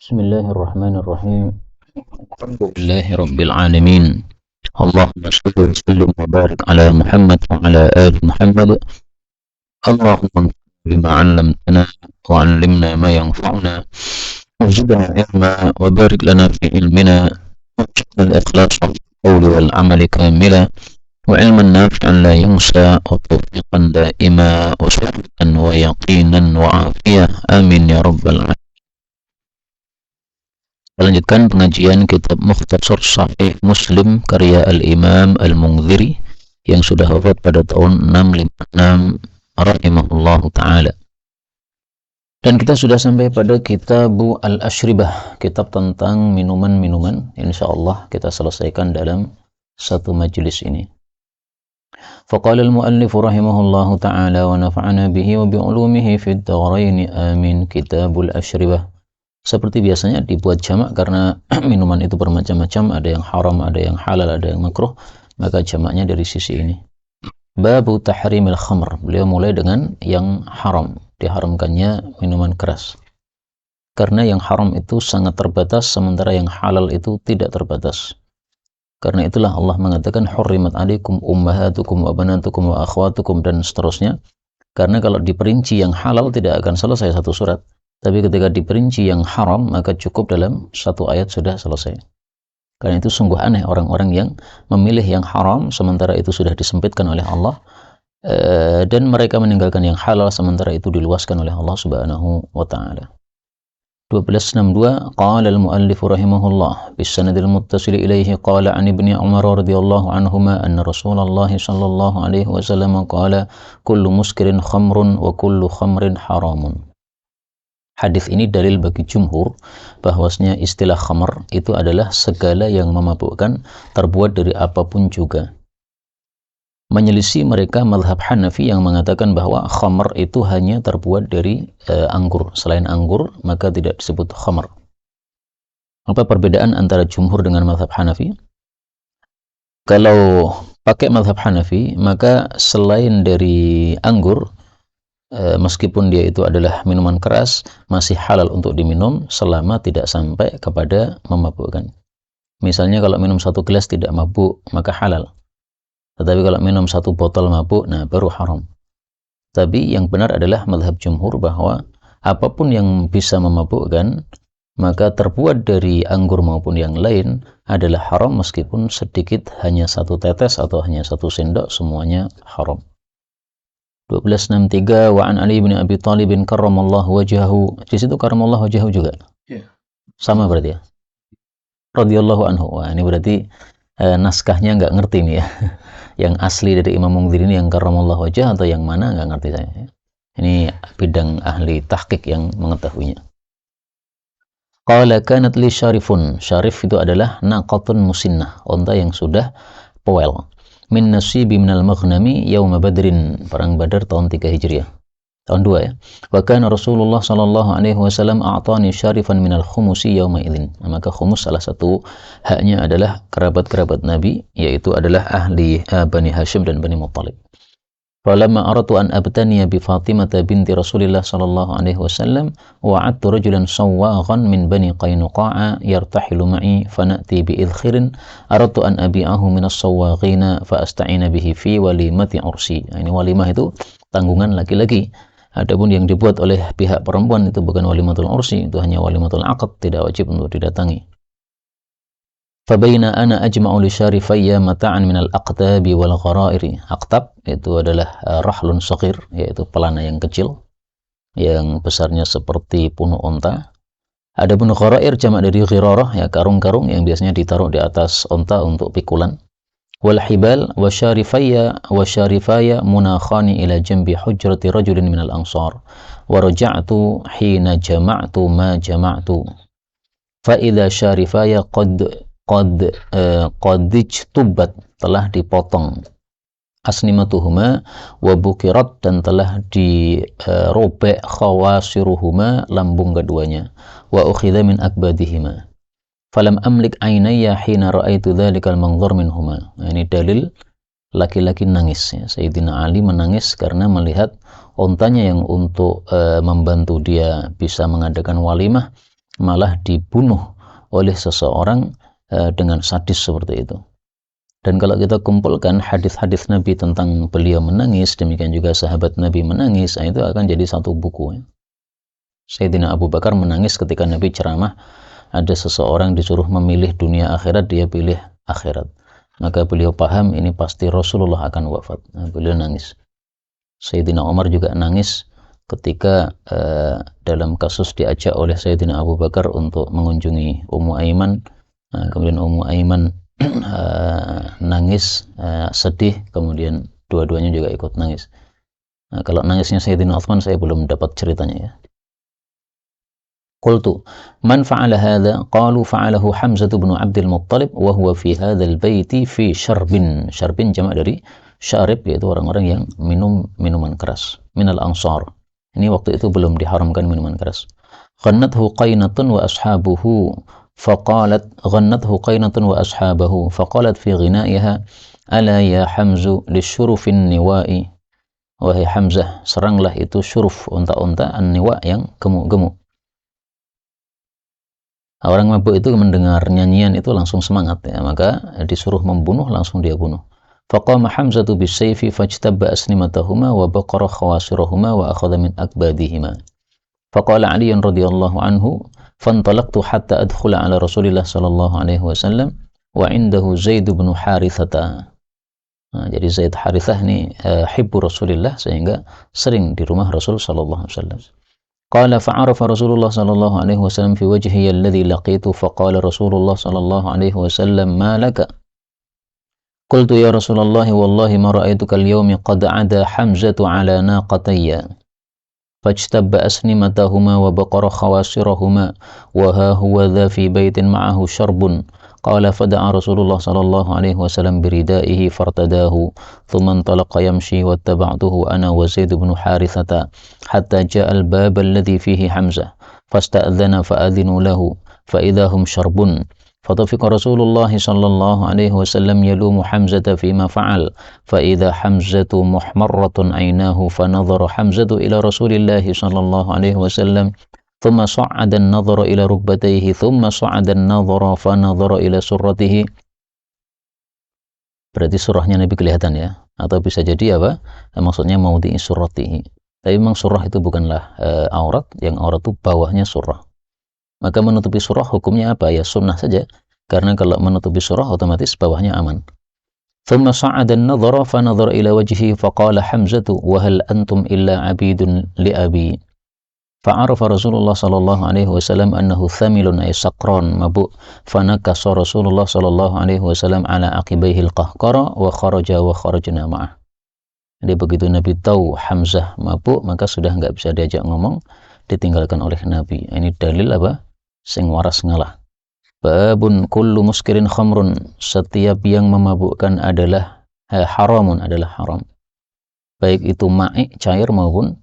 Bismillahirrahmanirrahim. Alhamdulillahi rabbil alamin. Allahumma shalli wa sallim wa barik ala Muhammad wa ala ali Muhammad. Allahumma anfa'na bima 'allamtana wa 'allimna ma yanfa'una wa zidna ilma wa barik lana fi ilmina warzuqna al-ikhlas fil qawli wal 'amali kamila wa 'ilman nafi'an la yunsa wa tawfiqan da'ima wa sabran wa yaqinan wa afiyah. Amin ya rabbal alamin. Lanjutkan pengajian kitab Mukhtasar Sahih Muslim karya Al-Imam Al-Munziri yang sudah wafat pada tahun 656 rahimahullahu ta'ala. Dan kita sudah sampai pada Kitabu Al-Ashribah, kitab tentang minuman-minuman. InsyaAllah kita selesaikan dalam satu majelis ini. Faqala al-muallif rahimahullahu ta'ala wa nafa'ana bihi wa bi'ulumihi fid daraini amin. Kitabul Ashribah. Seperti biasanya dibuat jamak karena minuman itu bermacam-macam, ada yang haram, ada yang halal, ada yang makruh, maka jamaknya dari sisi ini. Babu tahrimil khamr. Beliau mulai dengan yang haram, diharamkannya minuman keras. Karena yang haram itu sangat terbatas, sementara yang halal itu tidak terbatas. Karena itulah Allah mengatakan hurrimat alaikum ummahatukum wa banatukum wa akhwatukum dan seterusnya. Karena kalau diperinci yang halal tidak akan selesai satu surat. Tapi ketika diperinci yang haram, maka cukup dalam satu ayat sudah selesai. Karena itu sungguh aneh orang-orang yang memilih yang haram, sementara itu sudah disempitkan oleh Allah, dan mereka meninggalkan yang halal, sementara itu diluaskan oleh Allah subhanahu wa ta'ala. 1262, Qala al-muallif rahimahullah, bisanadil muttasili ilaihi, qala an ibni Umar radhiyallahu anhuma, anna Rasulullah sallallahu alaihi wasallam qala, kullu muskirin khamrun wa kullu khamrin haramun. Hadis ini dalil bagi jumhur bahwasanya istilah khamr itu adalah segala yang memabukkan terbuat dari apapun juga. Menyelisih mereka mazhab Hanafi yang mengatakan bahwa khamr itu hanya terbuat dari anggur. Selain anggur maka tidak disebut khamr. Apa perbedaan antara jumhur dengan mazhab Hanafi? Kalau pakai mazhab Hanafi maka selain dari anggur, meskipun dia itu adalah minuman keras, masih halal untuk diminum selama tidak sampai kepada memabukkan. Misalnya kalau minum satu gelas tidak mabuk, maka halal. Tetapi kalau minum satu botol mabuk, nah baru haram. Tapi yang benar adalah mazhab jumhur bahwa apapun yang bisa memabukkan, maka terbuat dari anggur maupun yang lain adalah haram meskipun sedikit, hanya satu tetes atau hanya satu sendok, semuanya haram. 1263, wa an Ali bin Abi Thalib karramallahu wajhahu. Di situ karramallahu wajhahu juga. Sama berarti ya. Radhiyallahu anhu. Wah, ini berarti naskahnya enggak ngerti nih ya. Yang asli dari Imam Munziri ini yang karramallahu wajhah atau yang mana enggak ngerti saya. Ini bidang ahli tahqiq yang mengetahuinya. Qala kanat li syarifun. Syarif itu adalah naqatun musinnah, unta yang sudah powel. Min nasibi minal maghnami yauma badrin, perang Badar tahun 3 Hijriah. Tahun 2 ya. Wa kana Rasulullah sallallahu alaihi wasallam a'tani syarifan minal khumusi yauma idzin. Maka khumus salah satu haknya adalah kerabat-kerabat Nabi, yaitu adalah ahli Bani Hashim dan Bani Muttalib. Falamma aratu an abtaniya bi Fatimah binti Rasulillah sallallahu alaihi wasallam wa'adtu rajulan sawwaghan min Bani Qainuqa'a yartahilu ma'i fana'ti bi idkhirin aratu an abi'ahu min as-sawwaghina fa asta'ina bihi fi walimati ursi. Ini walimah itu tanggungan laki-laki. Adapun yang dibuat oleh pihak perempuan itu bukan walimatul ursi, itu hanya walimatul aqd, tidak wajib untuk didatangi. Fabaina ana ajma'u li syarifayya mata'an minal aqtabi wal gharairi. Aqtab itu adalah rahlun saghir, yaitu pelana yang kecil yang besarnya seperti punuk unta. Adapun gharair jamak dari ghirarah, ya karung-karung yang biasanya ditaruh di atas unta untuk pikulan. Wal hibal wa syarifaya munakhani ila jambi hujrati rajulin minal ansar wa raja'tu hina jama'tu ma jama'tu fa idza syarifaya qadijtubat, telah dipotong, asnimatuhuma wa bukirat, dan telah dirobek khawasiruhuma, lambung keduanya, wa ukhidha min akbadihima falam amlik ainayya hina ra'aitu dhalikal manzur minhuma. Ini dalil laki-laki nangis ya. Sayyidina Ali menangis karena melihat ontanya yang untuk membantu dia bisa mengadakan walimah malah dibunuh oleh seseorang dengan sadis seperti itu. Dan kalau kita kumpulkan hadis-hadis Nabi tentang beliau menangis, demikian juga sahabat Nabi menangis, itu akan jadi satu buku. Sayyidina Abu Bakar menangis ketika Nabi ceramah, ada seseorang disuruh memilih dunia akhirat, dia pilih akhirat. Maka beliau paham ini pasti Rasulullah akan wafat. Nah, beliau nangis. Sayyidina Umar juga nangis ketika dalam kasus diajak oleh Sayyidina Abu Bakar untuk mengunjungi Ummu Aiman. Nah, kemudian Ummu Aiman nangis, sedih, kemudian dua-duanya juga ikut nangis. Nah, kalau nangisnya Sayyidina Utsman saya belum dapat ceritanya ya. Qultu man fa'ala hadha? Qalu fa'alahu Hamzah bin Abdul Muttalib wa huwa fi hadzal baiti fi syarbin. Syarbin jamak dari syarib, yaitu orang-orang yang minum minuman keras. Minal ansar. Ini waktu itu belum diharamkan minuman keras. Ghannathu qainatun wa ashabuhu فقالت غنته قينة وأصحابه فقالت في غنائها ألا يا حمز للشرف النواء. Wahai Hamzah, seranglah itu syuruf, unta-unta, an-niwa yang gemuk-gemuk. Orang mabuk itu mendengar nyanyian itu langsung semangat ya, maka disuruh membunuh, langsung dia bunuh. Faqama Hamzatu bisayfi fajtabba asnimatahuma wa baqara khawasirahuma wa akhadha min akbadihima. Faqala Ali radhiyallahu anhu fantalaqtu hatta adkhula ala Rasulillah sallallahu alaihi wasallam wa indahu Zaid bin Harithah. Nah, jadi Zaid Harithah ini hibbu Rasulillah, sehingga sering di rumah Rasul sallallahu alaihi wasallam. Qala fa'arafa Rasulullah sallallahu alaihi wasallam fi wajhi alladhi laqitu faqala Rasulullah sallallahu alaihi wasallam ma laka? Qultu ya Rasulullah wallahi ma ra'aituka al-yawmi qad 'ada Hamzatu ala naqatayya. فاجتب أسنمتهما وبقر خواسرهما وها هو ذا في بيت معه شرب. قال فدعا رسول الله صلى الله عليه وسلم بردائه فارتداه ثم انطلق يمشي واتبعته أنا وزيد بن حارثة حتى جاء الباب الذي فيه حمزة فاستأذن فأذنوا له فإذا هم شرب. فطفق رسول الله صلى الله عليه وسلم يلوم حمزة فيما فعل فإذا حمزة محمرة عيناه فنظر حمزة إلى رسول الله صلى الله عليه وسلم ثم صعد النظر إلى ركبتيه ثم صعد النظر فنظر إلى سرته. Berarti surahnya Nabi kelihatan ya, atau bisa jadi apa? Maksudnya maudhi suratihi. Tapi memang surah itu bukanlah aurat, yang aurat itu bawahnya surah. Maka menutupi surah hukumnya apa? Ya sunnah saja. Karena kalau menutupi surah otomatis bawahnya aman. ثم صعد النظر فنظر إلى وجهه فقال حمزة وهل أنتم إلا عبيد لأبي. فعرف رسول الله صلى الله عليه وسلم أنه ثمل أي سكران مبؤ فنكص رسول الله صلى الله عليه وسلم على عقبيه القهقرة وخرجنا معه. Jadi begitu Nabi tahu Hamzah mabuk, maka sudah nggak bisa diajak ngomong, ditinggalkan oleh Nabi. Ini dalil apa? Sing waras ngalah. Babun kullu muskirin khamrun, setiap yang memabukkan adalah haramun, adalah haram. Baik itu ma'i, cair, maupun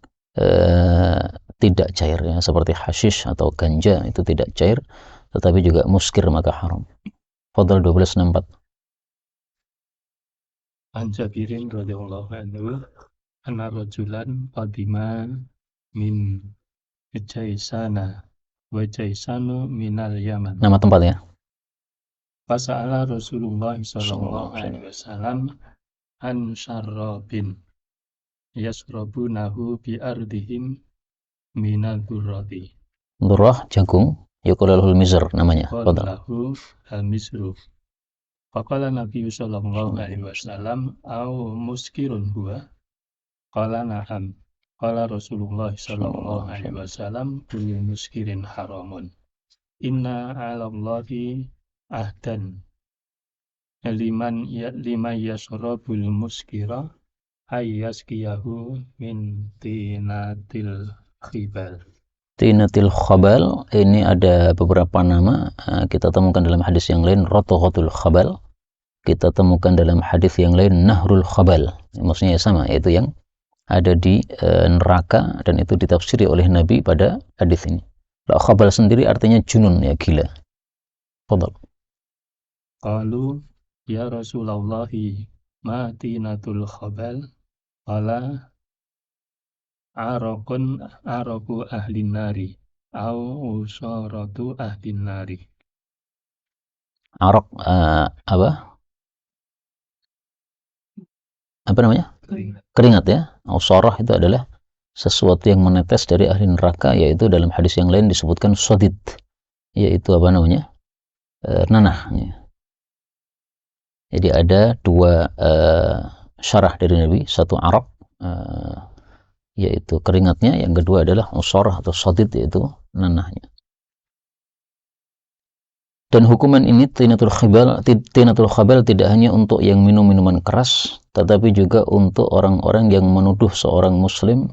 tidak cair ya, seperti hashish atau ganja, itu tidak cair tetapi juga muskir, maka haram. Fadal 1264. An Jabirin radhiyallahu anhu anna rajulan qadima min Jaisana wa Jaisanu minal Yaman. Nama tempat ya. Fasa'ala Rasulullah sallallahu alaihi wasallam an syarrabin yasrabunahu bi ardihim minal durrati. Durrah jagung, yuqalul mizr namanya. Qadlahu al-misru. Faqala Nabi sallallahu alaihi wasallam au muskirun huwa? Qala na'am. Qala Rasulullah sallallahu alaihi wasallam kullu muskirin haramun. Inna 'alallahi ahdan liman yashrabul muskira ayyaskiyahu min tinatil khibal. Tinatil khabal ini ada beberapa nama, kita temukan dalam hadis yang lain rotoghatul khabal, kita temukan dalam hadis yang lain nahrul khabal, maksudnya sama, yaitu yang ada di neraka, dan itu ditafsiri oleh Nabi pada hadis ini. Khabal sendiri artinya junun ya, gila. Fadal. Qalu ya Rasulullah ma tinatul khabal? Qala araku ahli nari au usaratu ahdin nari. Arak apa namanya? Keringat ya. Usarah itu adalah sesuatu yang menetes dari ahli neraka, yaitu dalam hadis yang lain disebutkan sodid, yaitu apa namanya? Nanah. Jadi ada dua syarah dari Nabi, satu arak yaitu keringatnya, yang kedua adalah usarah atau sodid, yaitu nanahnya. Dan hukuman ini tinatul khabal tidak hanya untuk yang minum minuman keras, tetapi juga untuk orang-orang yang menuduh seorang muslim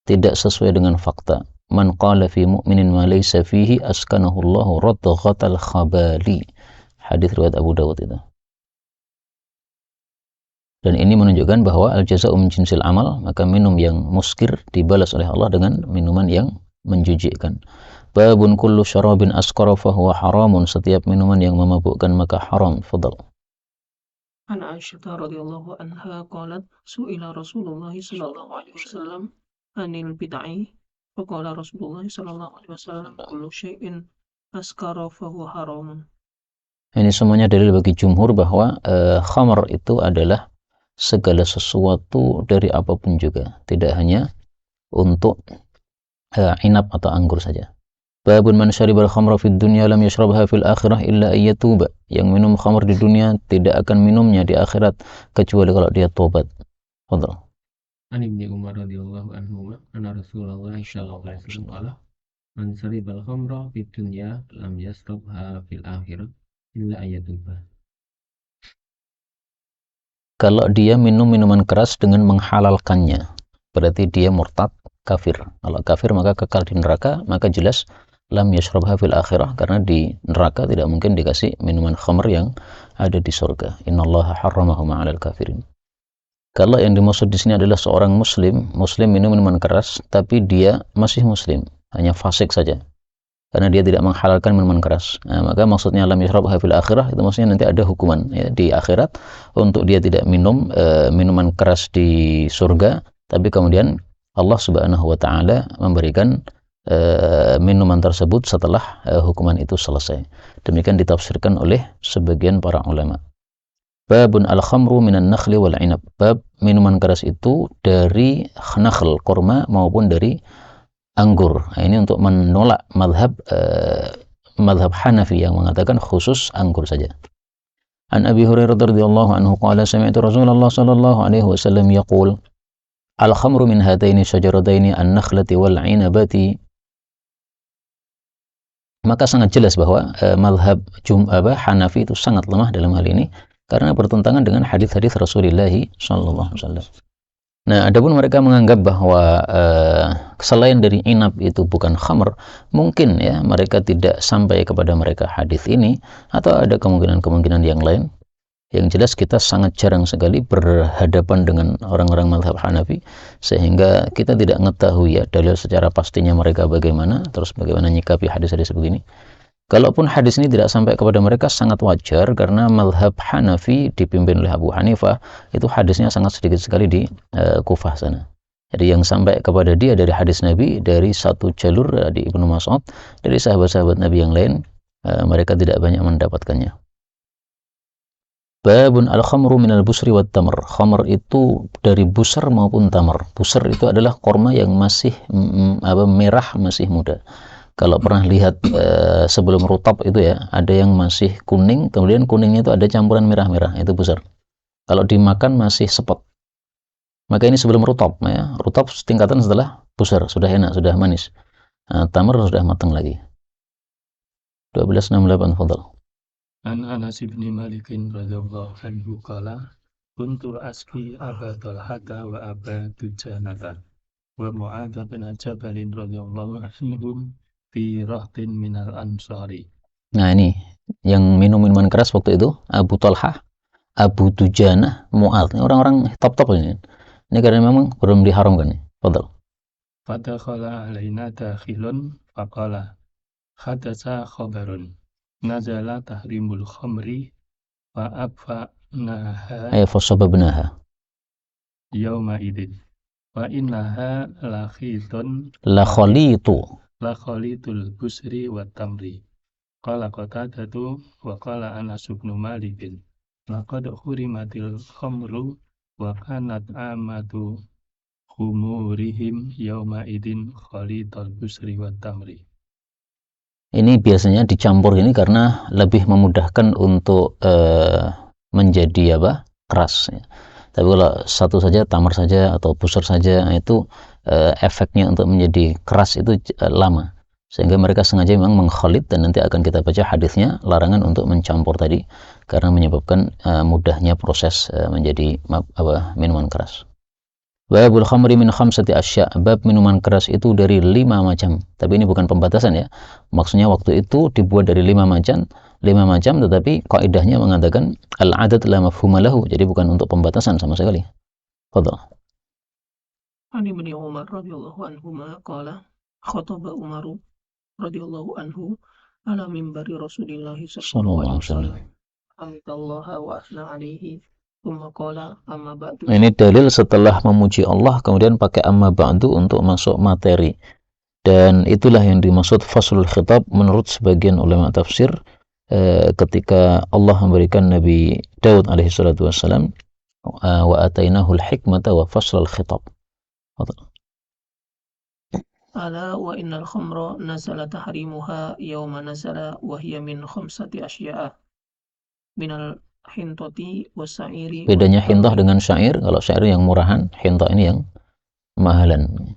tidak sesuai dengan fakta. Man qala fi mu'minin ma laysa fihi askanahu Allahu radghatal khabali. Hadis riwayat Abu Dawud itu. Dan ini menunjukkan bahwa al-jaza'u min jinsil amal, maka minum yang muskir dibalas oleh Allah dengan minuman yang menjijikkan. Babun kullu syarabin askara fahuwa haramun, setiap minuman yang memabukkan maka haram. Fadal. An Aisyah radhiyallahu anha qalat su'ila Rasulullah sallallahu alaihi wasallam anil bid'ah faqala Rasulullah sallallahu alaihi wasallam kullu syai'in askara fahuwa haramun. Ini semuanya dalil bagi jumhur bahwa khamar itu adalah segala sesuatu dari apapun juga, tidak hanya untuk inap atau anggur saja. Babun man syaribal khamra fid dunya lam yashrabha fil akhirah illa ayyatuba. Yang minum khamr di dunia tidak akan minumnya di akhirat kecuali kalau dia tobat. Fadhal. An Ibnu Umar radhiyallahu anhu anna Rasulullah sallallahu alaihi wasallam qala man syaribal khamra fid dunya lam yashrabha fil akhirah illa ayyatuba. Kalau dia minum minuman keras dengan menghalalkannya, berarti dia murtad, kafir. Kalau kafir maka kekal di neraka, maka jelas lam yashrabha fil akhirah, karena di neraka tidak mungkin dikasih minuman khamr yang ada di surga. Innallaha harramahu ma'alal kafirin. Kalau yang dimaksud di sini adalah seorang muslim minum minuman keras tapi dia masih muslim, hanya fasik saja, karena dia tidak menghalalkan minuman keras. Nah, maka maksudnya lam yashrabha fil akhirah itu maksudnya nanti ada hukuman ya, di akhirat untuk dia tidak minum minuman keras di surga, tapi kemudian Allah Subhanahu wa taala memberikan minuman tersebut setelah hukuman itu selesai. Demikian ditafsirkan oleh sebagian para ulama. Babun al-khamru minan nakhli wal inab. Bab minuman keras itu dari nakhl, kurma, maupun dari anggur. Nah, ini untuk menolak madhab Hanafi yang mengatakan khusus anggur saja. An Abi Hurairah radhiyallahu anhu qala sami'tu Rasulullah sallallahu alaihi wasallam yaqul al-khamru min hataini syajarataini an-nakhlati wal 'inabati. Maka sangat jelas bahwa mazhab Hanafi itu sangat lemah dalam hal ini karena bertentangan dengan hadis-hadis Rasulullah sallallahu alaihi wasallam. Nah, adapun mereka menganggap bahwa selain dari inab itu bukan khamr, mungkin ya mereka tidak sampai kepada mereka hadis ini, atau ada kemungkinan-kemungkinan yang lain. Yang jelas kita sangat jarang sekali berhadapan dengan orang-orang mazhab Hanafi, sehingga kita tidak mengetahui ya dalil secara pastinya mereka bagaimana, terus bagaimana nyikapi hadis-hadis begini. Kalaupun hadis ini tidak sampai kepada mereka sangat wajar, karena mazhab Hanafi dipimpin oleh Abu Hanifah itu hadisnya sangat sedikit sekali di Kufah sana. Jadi yang sampai kepada dia dari hadis Nabi dari satu jalur di Ibnu Mas'ud, dari sahabat-sahabat Nabi yang lain mereka tidak banyak mendapatkannya. Babun al-khamru minal busri wat tamr. Khamr itu dari busar maupun tamar. Busar itu adalah korma yang masih merah, masih muda. Kalau pernah lihat sebelum rutab itu ya, ada yang masih kuning, kemudian kuningnya itu ada campuran merah-merah, itu busar. Kalau dimakan masih sepet. Maka ini sebelum rutab ya. Rutab tingkatan setelah busar, sudah enak, sudah manis. Tamar sudah matang lagi. 1268 fadhal. An Anas bin Malik radhiyallahu anhu qala kuntu aski Aba Talhata wa Aba Dujanata wa Mu'adz bin Jabal radhiyallahu anhum fi rahtin minal ansari. Nah, ini yang minum minuman keras waktu itu Abu Talhah, Abu Dujanah, Mu'adz. Orang-orang top-top ini. Ini karena memang belum diharamkan nih. Fadhal. Fadakhala alaina dakhilun faqala hadatsa khabarun nazala tahrimul khamri fa abfa'naha Fasababnaha. yawma idin wa innaha la khalitu la khalitul busri wa tamri. Qala Qatadatu wa qala Anas bin Malik laqad hurimatil khamru wa kanat amatu khumurihim yauma idin khalitul busri wa tamri. Ini biasanya dicampur ini karena lebih memudahkan untuk menjadi keras. Tapi kalau satu saja, tamar saja atau busur saja, itu efeknya untuk menjadi keras itu lama. Sehingga mereka sengaja memang mengkhalid, dan nanti akan kita baca hadisnya larangan untuk mencampur tadi karena menyebabkan mudahnya proses menjadi minuman keras. Babul khamri min khamsati asya, bab minuman keras itu dari 5 macam. Tapi ini bukan pembatasan ya. Maksudnya waktu itu dibuat dari 5 macam, tetapi kaidahnya mengatakan al-adad la mafhuma lahu. Jadi bukan untuk pembatasan sama sekali. Fadhal. An Ibnu Umar radhiyallahu anhuma qala khataba Umar radhiyallahu anhu ala minbari Rasulillah sallallahu alaihi wasallam. Hamdallaha wa asna alaihi. Ini dalil setelah memuji Allah kemudian pakai amma ba'du untuk masuk materi, dan itulah yang dimaksud faslul khitab menurut sebagian ulama tafsir ketika Allah memberikan Nabi Daud alaihi salatu wassalam wa atainahul hikmata wa faslul khitab. Ala wa innal khamra nazala tahrimuha yawma nazala wa hiya min khamsati asya'a minal hintoti wasairi. Bedanya hintah dengan syair, kalau syair yang murahan, hintah ini yang mahalan.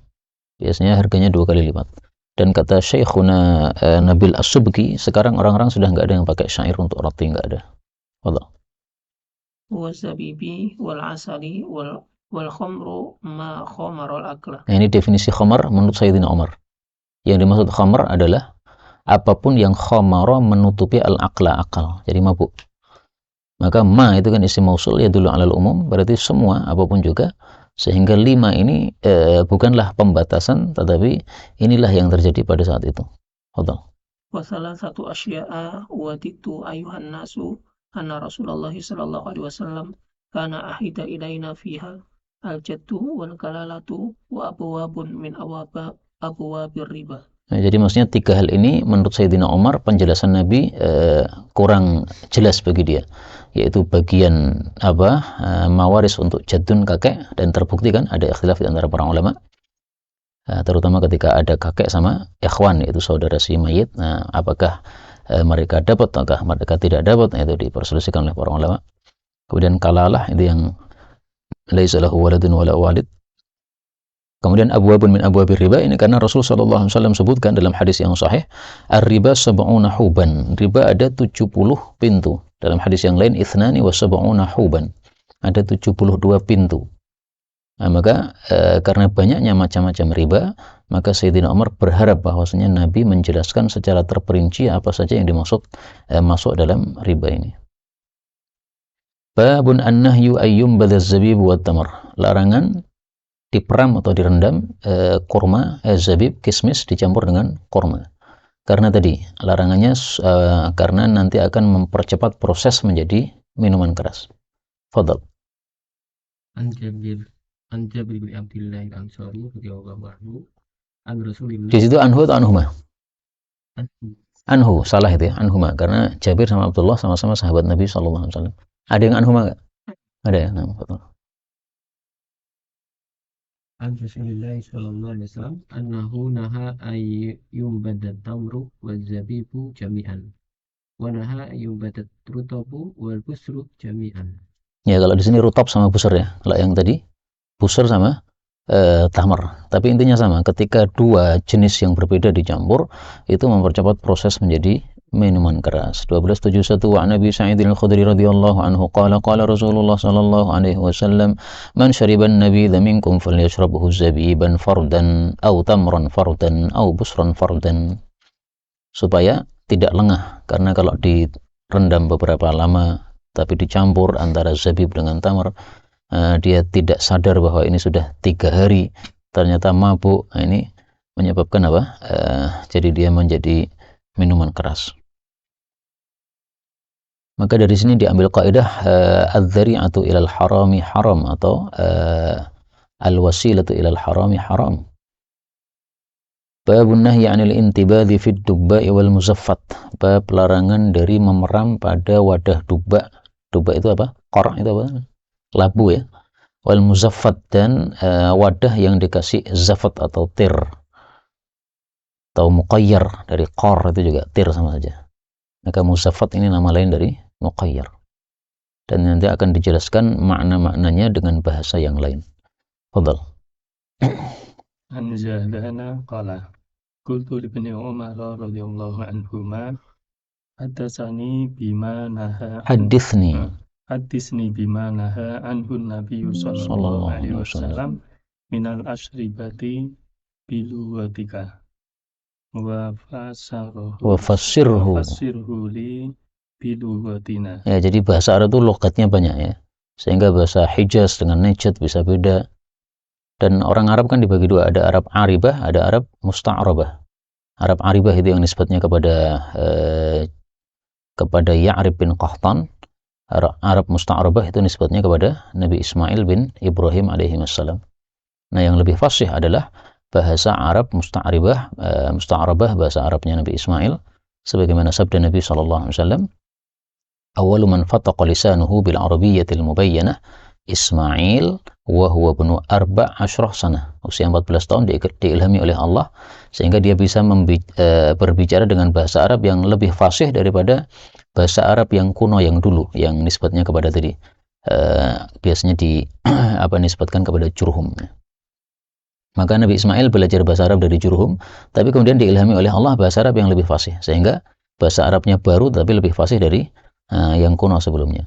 Biasanya harganya 2 kali lipat. Dan kata Syekhuna Nabil As-Subki, sekarang orang-orang sudah nggak ada yang pakai syair untuk roti, nggak ada. Allah. Wasabibi wal asali wal khamru ma khamarul akla. Nah, ini definisi khamar menurut Sayyidina Umar. Yang dimaksud khamar adalah apapun yang khamara menutupi al-aqla, akal, jadi mabuk. Maka ma itu kan isim mausul ya dulu alal umum, berarti semua apapun juga, sehingga 5 ini bukanlah pembatasan, tetapi inilah yang terjadi pada saat itu. Betul. Wa salasatu asya'a waditu ayuhan nasu anna Rasulullah sallallahu alaihi wasallam kana ahida ilaina fiha al-jaddu wal kalalatu wa abwabun min abwabir riba. Nah, jadi maksudnya 3 hal ini menurut Sayyidina Umar penjelasan Nabi kurang jelas bagi dia, yaitu bagian mawaris untuk jadun kakek, dan terbukti kan ada ikhtilaf di antara para ulama, terutama ketika ada kakek sama ikhwan, yaitu saudara si mayit. Nah, apakah mereka dapat ataukah mereka tidak dapat, nah, itu diperselisihkan oleh para ulama. Kemudian kalalah itu yang laisa lahu waladun wala walid. Kemudian abwabun min abwabir riba, ini karena Rasul sallallahu alaihi wasallam sebutkan dalam hadis yang sahih, ar-riba sab'una huban, riba ada 70 pintu. Dalam hadis yang lain ithnani wa sab'una huban, ada 72 pintu. Nah, maka karena banyaknya macam-macam riba, maka Sayyidina Umar berharap bahwasanya Nabi menjelaskan secara terperinci apa saja yang dimaksud masuk dalam riba ini. Babun an-nahyu ayyum badaz zabib wa tamar, larangan diperam atau direndam kurma, zabib, kismis dicampur dengan kurma. Karena tadi larangannya karena nanti akan mempercepat proses menjadi minuman keras. Fadhal. An Jabir bin Abdullah al-Ansari radhiyallahu anhu an Rasulillah. Di situ anhu atau anhuma? Anhu, salah itu ya, anhuma, karena Jabir sama Abdullah sama-sama sahabat Nabi sallallahu alaihi wasallam. Ada yang anhuma enggak? Ada ya. Nah, betul. An Rasulillah sallallahu alaihi wasallam annahu naha ay yumbadat tamru wal zabibu jami'an wa naha yumbadat rutabu wal busru jami'an. Ya, kalau di sini rutab sama busur ya. Kalau yang tadi busur sama tamar. Tapi intinya sama, ketika 2 jenis yang berbeda dicampur itu mempercepat proses menjadi minuman keras. 1271 wa Nabi Sa'id al-Khudri radhiyallahu anhu qala qala Rasulullah sallallahu alaihi wasallam man syariban nabidha minkum falyashrabhu zabiban fardan aw tamran fardan aw busran fardan, supaya tidak lengah, karena kalau direndam beberapa lama tapi dicampur antara zabib dengan tamar, dia tidak sadar bahwa ini sudah 3 hari, ternyata mabuk. Nah, ini menyebabkan jadi dia menjadi minuman keras. Maka dari sini diambil kaidah adz-dzari'atu ilal harami haram, atau al-wasilatu ilal harami haram. Babun nahyi 'anil intibadhi fid dubba'i wal muzaffat. Bab larangan dari memeram pada wadah dubba. Dubba itu apa? Qor itu apa? Labu ya. Wal muzaffat, dan wadah yang dikasih zafat atau tir. Atau muqayyar, dari qor itu juga tir sama saja. Maka muzaffat ini nama lain dari muqayyar. Dan nanti akan dijelaskan makna-maknanya dengan bahasa yang lain. Fadhal. An Zahdana qala qultu li ibni Umar radhiyallahu anhuma haddatsani bima naha Hadithni. hadisni bima naha anhu Nabi sallallahu alaihi wasallam minal ashribati biluwatika wa fassirhu li biluwatina. Ya, jadi bahasa Arab itu logatnya banyak ya. Sehingga bahasa Hijaz dengan Najd bisa beda. Dan orang Arab kan dibagi dua, ada Arab Aribah, ada Arab Musta'rabah. Arab Aribah itu yang nisbatnya kepada Ya'rib bin Qahtan. Arab Musta'rabah itu nisbatnya kepada Nabi Ismail bin Ibrahim alaihi wassalam. Nah, yang lebih fasih adalah bahasa Arab Musta'rabah, bahasa Arabnya Nabi Ismail, sebagaimana sabda Nabi sallallahu alaihi wasallam, "Awwalu man fataqa lisanuhu bil arabiyyatil mubayyanah Ismail wa huwa ibnu 14 sanah." Usia 14 tahun diilhami oleh Allah sehingga dia bisa berbicara dengan bahasa Arab yang lebih fasih daripada bahasa Arab yang kuno yang dulu, yang nisbatnya kepada tadi biasanya nisbatkan kepada Jurhum. Maka Nabi Ismail belajar bahasa Arab dari Jurhum, tapi kemudian diilhami oleh Allah bahasa Arab yang lebih fasih, sehingga bahasa Arabnya baru tapi lebih fasih dari yang kuno sebelumnya.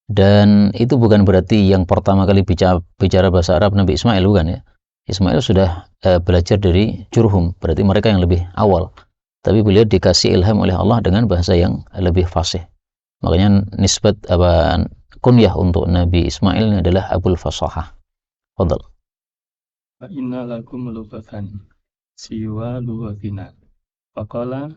Dan itu bukan berarti yang pertama kali bicara bahasa Arab Nabi Ismail, bukan ya. Ismail sudah belajar dari Jurhum, berarti mereka yang lebih awal. Tapi beliau dikasih ilham oleh Allah dengan bahasa yang lebih fasih. Makanya nisbat kunyah untuk Nabi Ismail ini adalah Abul Fasahah. Fadhal. Fa inna lakum lughatan siwa lughatina. Faqala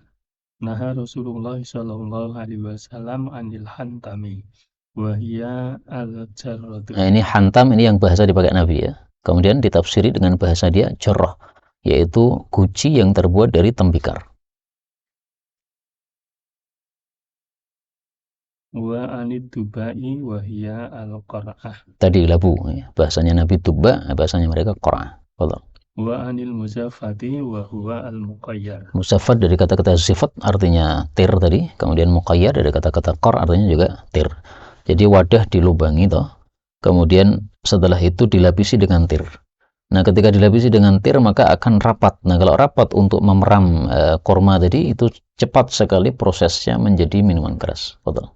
naha Rasulullah sallallahu alaihi wasallam anil hantami. Wahia al-jarratu. Nah, ini hantam, ini yang bahasa dipakai Nabi ya. Kemudian ditafsiri dengan bahasa dia jarrah, yaitu guci yang terbuat dari tembikar. Wa anid dubai wahia al-qara'ah. Tadi labu ya. Bahasanya Nabi Tuba, bahasanya mereka Qara'ah. Fadhal. Wa anil muzaffati wa huwa al-muqayyar. Muzaffat dari kata-kata zifat artinya tir tadi, kemudian muqayyar dari kata-kata qar artinya juga tir. Jadi wadah dilubangi toh, kemudian setelah itu dilapisi dengan tir. Nah, ketika dilapisi dengan tir maka akan rapat. Nah, kalau rapat untuk memeram korma tadi, itu cepat sekali prosesnya menjadi minuman keras. Betul.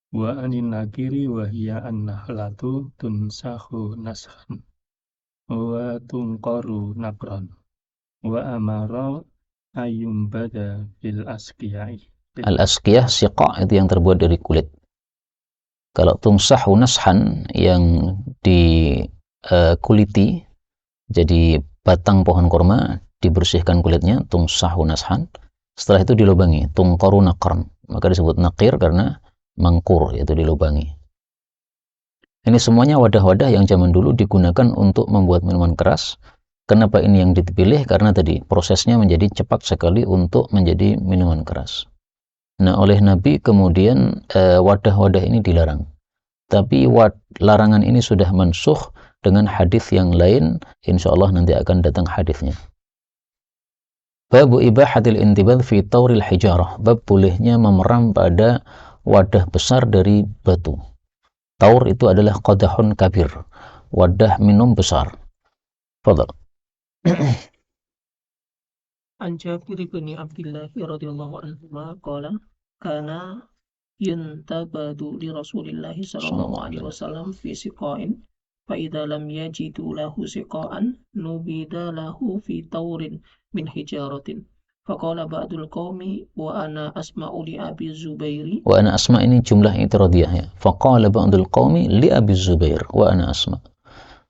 Wa anin nakiri wa hiya an-nahlatu tunsahu nashan wa tunqaru naqran wa amara ayyumbada fil asqiyai. Al-asqiyah siqa itu yang terbuat dari kulit. Kalau tumsahu nashan yang dikuliti, jadi batang pohon kurma dibersihkan kulitnya, tumsahu nashan. Setelah itu dilubangi, tunqaru naqran. Maka disebut naqir karena mangkur, yaitu dilubangi. Ini semuanya wadah-wadah yang zaman dulu digunakan untuk membuat minuman keras. Kenapa ini yang dipilih? Karena tadi prosesnya menjadi cepat sekali untuk menjadi minuman keras. Nah, oleh Nabi kemudian wadah-wadah ini dilarang. Tapi larangan ini sudah mansukh dengan hadis yang lain. Insyaallah nanti akan datang hadisnya. Babu ibahatil intibadh fi tauril hijarah. Bab bolehnya memeram pada wadah besar dari batu. Taur itu adalah qadahun kabir, wadah minum besar. Fadhal. An Jabir bin Abdullah radhiyallahu anhu qala kana yuntabadu li Rasulillah sallallahu alaihi wasallam fi siqain fa idza lam yajidu lahu siqaan nubida lahu fi taurin min hijaratin. Faqala ba'dul qaumi wa ana asma'u li Abi Zubairi. Wa ana asma' ini jumlah itiradiyah ya. Faqala ba'dul qaumi li Abi Zubair wa ana asma'.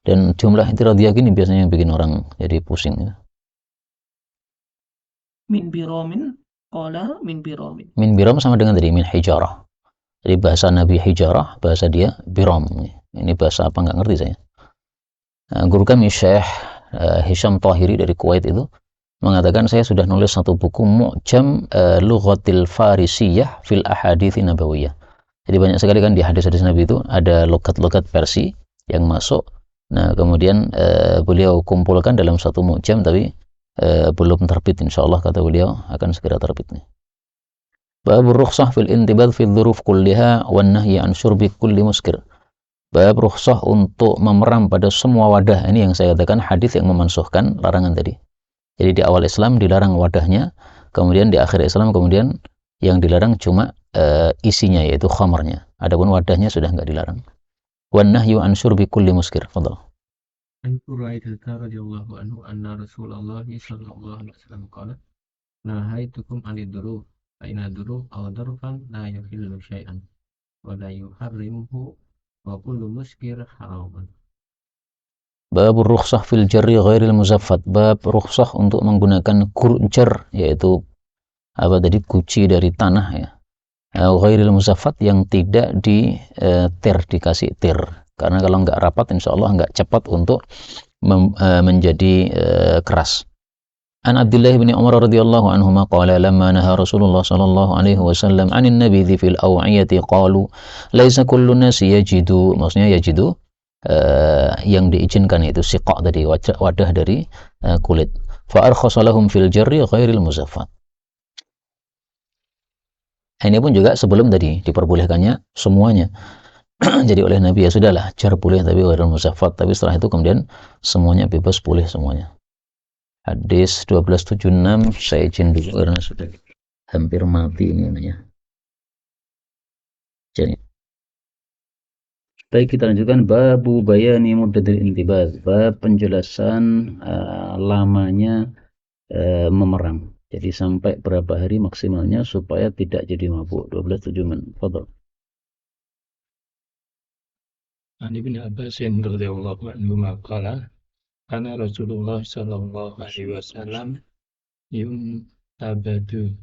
Dan jumlah itiradiyah gini biasanya yang bikin orang jadi pusing ya. Min biramin qala min biramin. Min biram sama dengan tadi min hijarah. Jadi bahasa Nabi hijarah, bahasa dia biram. Ini bahasa apa nggak ngerti saya. Guru kami Syekh Hisham Tahiri dari Kuwait itu mengatakan saya sudah nulis satu buku Mu'jam Lughatil Farisiyah fil Ahadithi Nabawiyah. Jadi banyak sekali kan di hadis-hadis Nabi itu ada logat-logat Persi yang masuk. Nah, kemudian beliau kumpulkan dalam satu mu'jam, tapi belum terbit, insyaallah kata beliau akan segera terbit nih. Bab rukhsah fil intibad fil dzuruf kulliha wan nahyi an syurbi kulli muskir. Bab rukhsah untuk memeram pada semua wadah. Ini yang saya katakan hadis yang memansuhkan larangan tadi. Jadi di awal Islam dilarang wadahnya, kemudian di akhir Islam kemudian yang dilarang cuma isinya, yaitu khamarnya. Adapun wadahnya sudah enggak dilarang. Wan nahyu an syurbi kulli muskir. Fadhal. An Quraidata radhiyallahu anhu anna Rasulullah sallallahu alaihi wasallam qala nahaitukum 'anid duruf fa inna duruf aw darfan la yuhillu syai'an wa la yuharrimuhu wa kullu muskir haramun. Bab rukhsah fil jarri ghairil muzaffat. Bab rukhsah untuk menggunakan jar, yaitu apa tadi, guci dari tanah ya. Ghairil muzaffat, yang tidak di dikasih tir. Karena kalau enggak rapat insyaallah enggak cepat untuk menjadi keras. An Abdullah bin Umar radhiyallahu anhuma qala lamma naha Rasulullah sallallahu alaihi wasallam 'anil nabidhi fil aw'iyati qalu laisa kullu nasi yajidu, maksudnya yajidu yang diizinkan itu siqa tadi, wadah dari kulit. Fa arkhasa lahum fil jarri ghairil muzaffat. Ini pun juga sebelum tadi diperbolehkannya semuanya. Jadi oleh Nabi ya sudahlah, jar boleh tapi ghairil muzaffat, tapi setelah itu kemudian semuanya bebas, boleh semuanya. Hadis 1276 saya izin dulu karena sudah hampir mati ini namanya. Jadi baik, kita lanjutkan babu bayani muddatil intibaz, bab penjelasan lamanya memerang. Jadi sampai berapa hari maksimalnya supaya tidak jadi mabuk. 12.7. Fadhal. An Ibnu Abbas radhiyallahu anhu qala kana Rasulullah sallallahu alaihi wasallam yuntabadu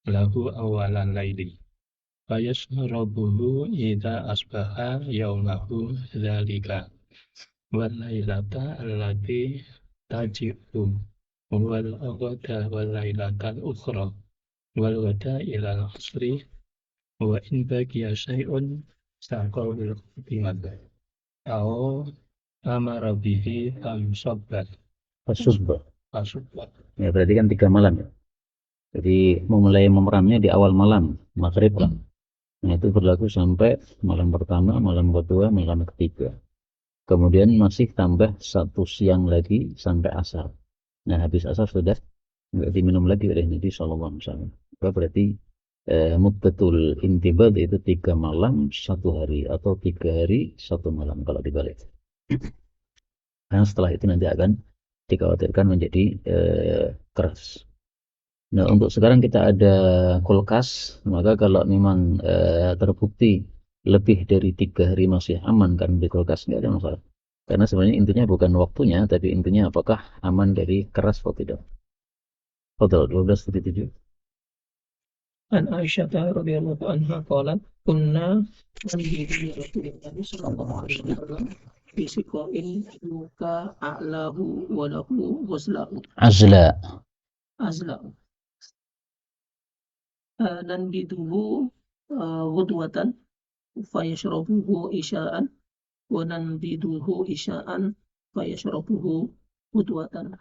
lahu awalan laili fayashrabuhu idza asbaha yaumahu dzalika wal lailata allati taji'u wal ghada wal lailatal ukhra wal ghada ila al-asri wa in baqiya syai'un saqawil qiyamah aw amara bihi al-musabbat Fasubba. asubbat. Ya, berarti kan 3 malam ya. Jadi memulai memeramnya di awal malam, maghrib lah. Nah, itu berlaku sampai malam pertama, malam kedua, malam ketiga. Kemudian masih tambah 1 siang lagi sampai asar. Nah, habis asar sudah enggak diminum lagi oleh Nabi sallallahu alaihi wasallam. Berarti muddatul intibad itu 3 malam 1 hari atau 3 hari 1 malam kalau dibalik. Karena setelah itu nanti akan dikhawatirkan menjadi keras. Nah, untuk sekarang kita ada kulkas, maka kalau memang terbukti lebih dari 3 hari masih aman kan di kulkas, nggak ada masalah. Karena sebenarnya intinya bukan waktunya, tapi intinya apakah aman dari keras atau tidak. Total 12.7. An Aisyah radhiyallahu anha qalat kunna nabiyyi Rasulullah sallallahu alaihi wasallam fi siqain yuka a'lahu wa lahu ghuslahu Azla. dan biduhu ghudwatan fayashrabuhu isya'an wa nanbiduhu isya'an fayashrabuhu ghudwatan.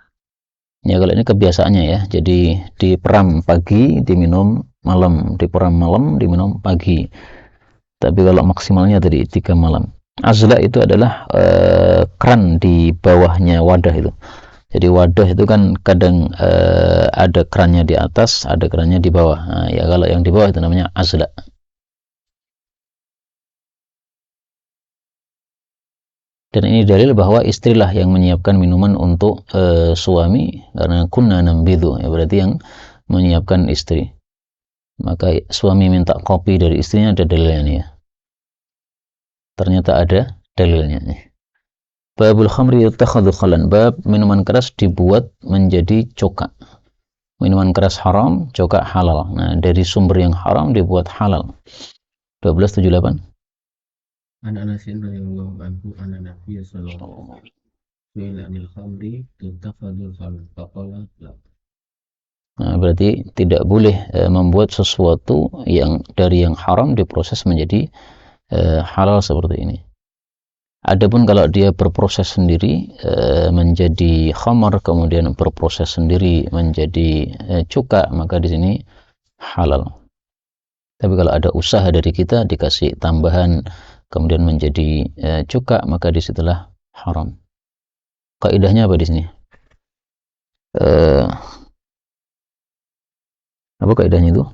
Ya, kalau ini kebiasaannya ya. Jadi diperam pagi, diminum malam, diperam malam, diminum pagi. Tapi kalau maksimalnya tadi 3 malam. Azla itu adalah keran di bawahnya wadah itu. Jadi wadah itu kan kadang ada kerannya di atas, ada kerannya di bawah. Nah, ya kalau yang di bawah itu namanya azla. Dan ini dalil bahwa istrilah yang menyiapkan minuman untuk suami, karena kunna nambidu, ya berarti yang menyiapkan istri. Maka suami minta kopi dari istrinya, ada dalilnya nih ya. Ternyata ada dalilnya nih. Babul khamri yutakhadhu khalan, bab minuman keras dibuat menjadi coka. Minuman keras haram, coka halal. Nah, dari sumber yang haram dibuat halal. 12.78. An Anas radhiyallahu anhu anna Nabiy sallallahu alaihi wasallam anil khamri tutakhadhu khalan faqala la Nah, berarti tidak boleh membuat sesuatu yang dari yang haram diproses menjadi halal seperti ini. Adapun kalau dia berproses sendiri menjadi khamar, kemudian berproses sendiri menjadi cuka, maka di sini halal. Tapi kalau ada usaha dari kita dikasih tambahan kemudian menjadi cuka, maka disitulah haram. Kaidahnya apa di sini? Apa kaidahnya itu?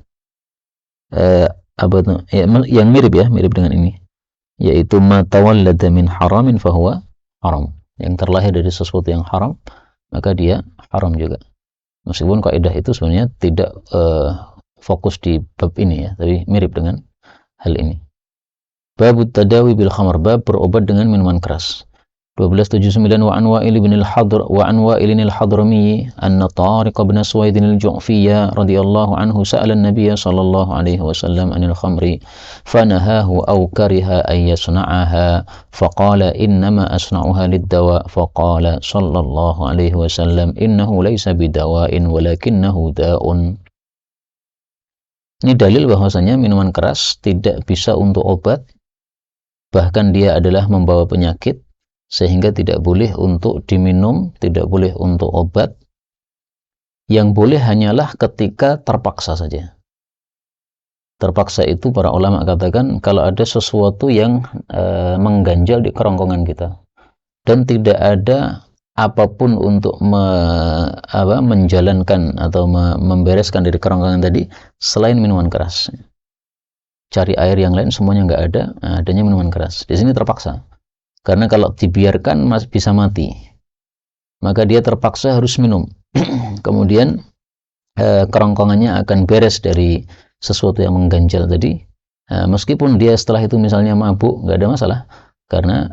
Apa itu? Ya, yang mirip dengan ini, yaitu ma tawallada min haramin fahuwa haram. Yang terlahir dari sesuatu yang haram, maka dia haram juga. Meskipun kaidah itu sebenarnya tidak fokus di bab ini ya, tapi mirip dengan hal ini. Bab tadawi bil khamar, bab berobat dengan minuman keras. 1279 wa an Wa'il bin al-Hadr wa an Wa'il al-Hadrami anna Tariq bin Suwaid al-Ju'fiyya radhiyallahu anhu sa'ala an-nabiy sallallahu alaihi wasallam anil khamri fanahahu aw kariha an yasna'aha faqala innama asna'uha lid-dawa faqala sallallahu alaihi wasallam innahu laysa bidawa'in walakinnahu da'un. Ini dalil bahwasanya minuman keras tidak bisa untuk obat, bahkan dia adalah membawa penyakit, sehingga tidak boleh untuk diminum, tidak boleh untuk obat. Yang boleh hanyalah ketika terpaksa saja. Terpaksa itu para ulama katakan kalau ada sesuatu yang mengganjal di kerongkongan kita dan tidak ada apapun untuk menjalankan atau membereskan dari kerongkongan tadi selain minuman keras. Cari air yang lain semuanya nggak ada, adanya minuman keras. Di sini terpaksa. Karena kalau dibiarkan bisa mati, maka dia terpaksa harus minum. Kemudian kerongkongannya akan beres dari sesuatu yang mengganjal tadi. Meskipun dia setelah itu misalnya mabuk, nggak ada masalah. Karena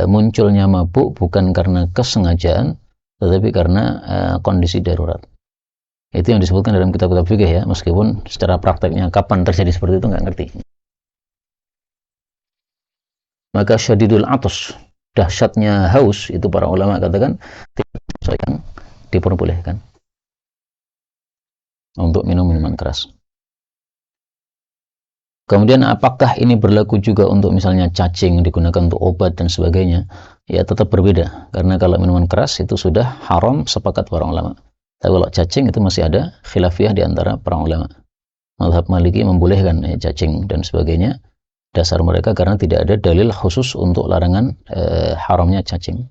munculnya mabuk bukan karena kesengajaan, tetapi karena kondisi darurat. Itu yang disebutkan dalam kitab-kitab fikih ya. Meskipun secara prakteknya kapan terjadi seperti itu nggak ngerti. Maka syadidul atas, dahsyatnya haus, itu para ulama katakan tidak yang diperbolehkan untuk minum minuman keras. Kemudian apakah ini berlaku juga untuk misalnya cacing digunakan untuk obat dan sebagainya? Ya tetap berbeda, karena kalau minuman keras itu sudah haram sepakat para ulama. Tapi kalau cacing itu masih ada khilafiyah di antara para ulama. Mazhab Maliki membolehkan cacing dan sebagainya. Dasar mereka karena tidak ada dalil khusus untuk larangan haramnya cacing.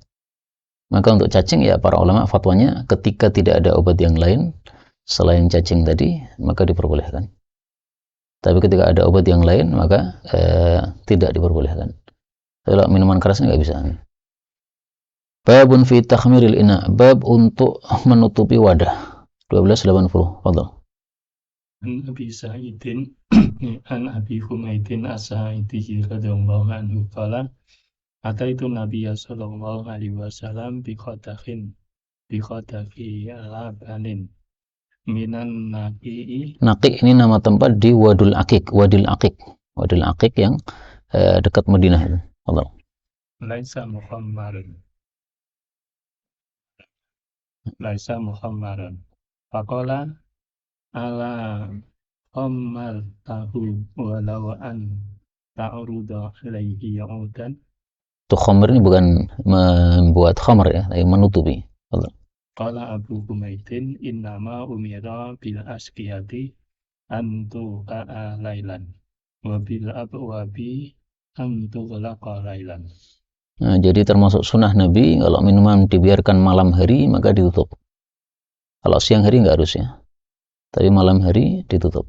Maka untuk cacing ya para ulama fatwanya ketika tidak ada obat yang lain selain cacing tadi maka diperbolehkan. Tapi ketika ada obat yang lain maka tidak diperbolehkan. Kalau minuman kerasnya nggak bisa. Babun fi takhmiril ina, bab untuk menutupi wadah. 1280. Fadhal. An Abi Sa'idin an Abi Humaydin as-Sa'idi radhiyallahu anhu qala ataitu Nabiyya sallallahu alaihi wasallam bi khatafi labanin minan naqi'i. Naqi ini nama tempat di Wadul Aqiq, Wadil Aqiq. Wadil Aqiq yang dekat Madinah itu. Allah. Laisa muhammaran. Faqala ala tahu walau an ta'ruda alaihi ya'udan. Itu khamr ini bukan membuat khamr ya, tapi menutupi. Qala Abu Humaydin innama umira bil asqiyati antu ka'a lailan wa bil abwabi antu ghlaqa lailan. Nah, jadi termasuk sunnah Nabi kalau minuman dibiarkan malam hari maka ditutup. Kalau siang hari nggak harus ya, tapi malam hari ditutup.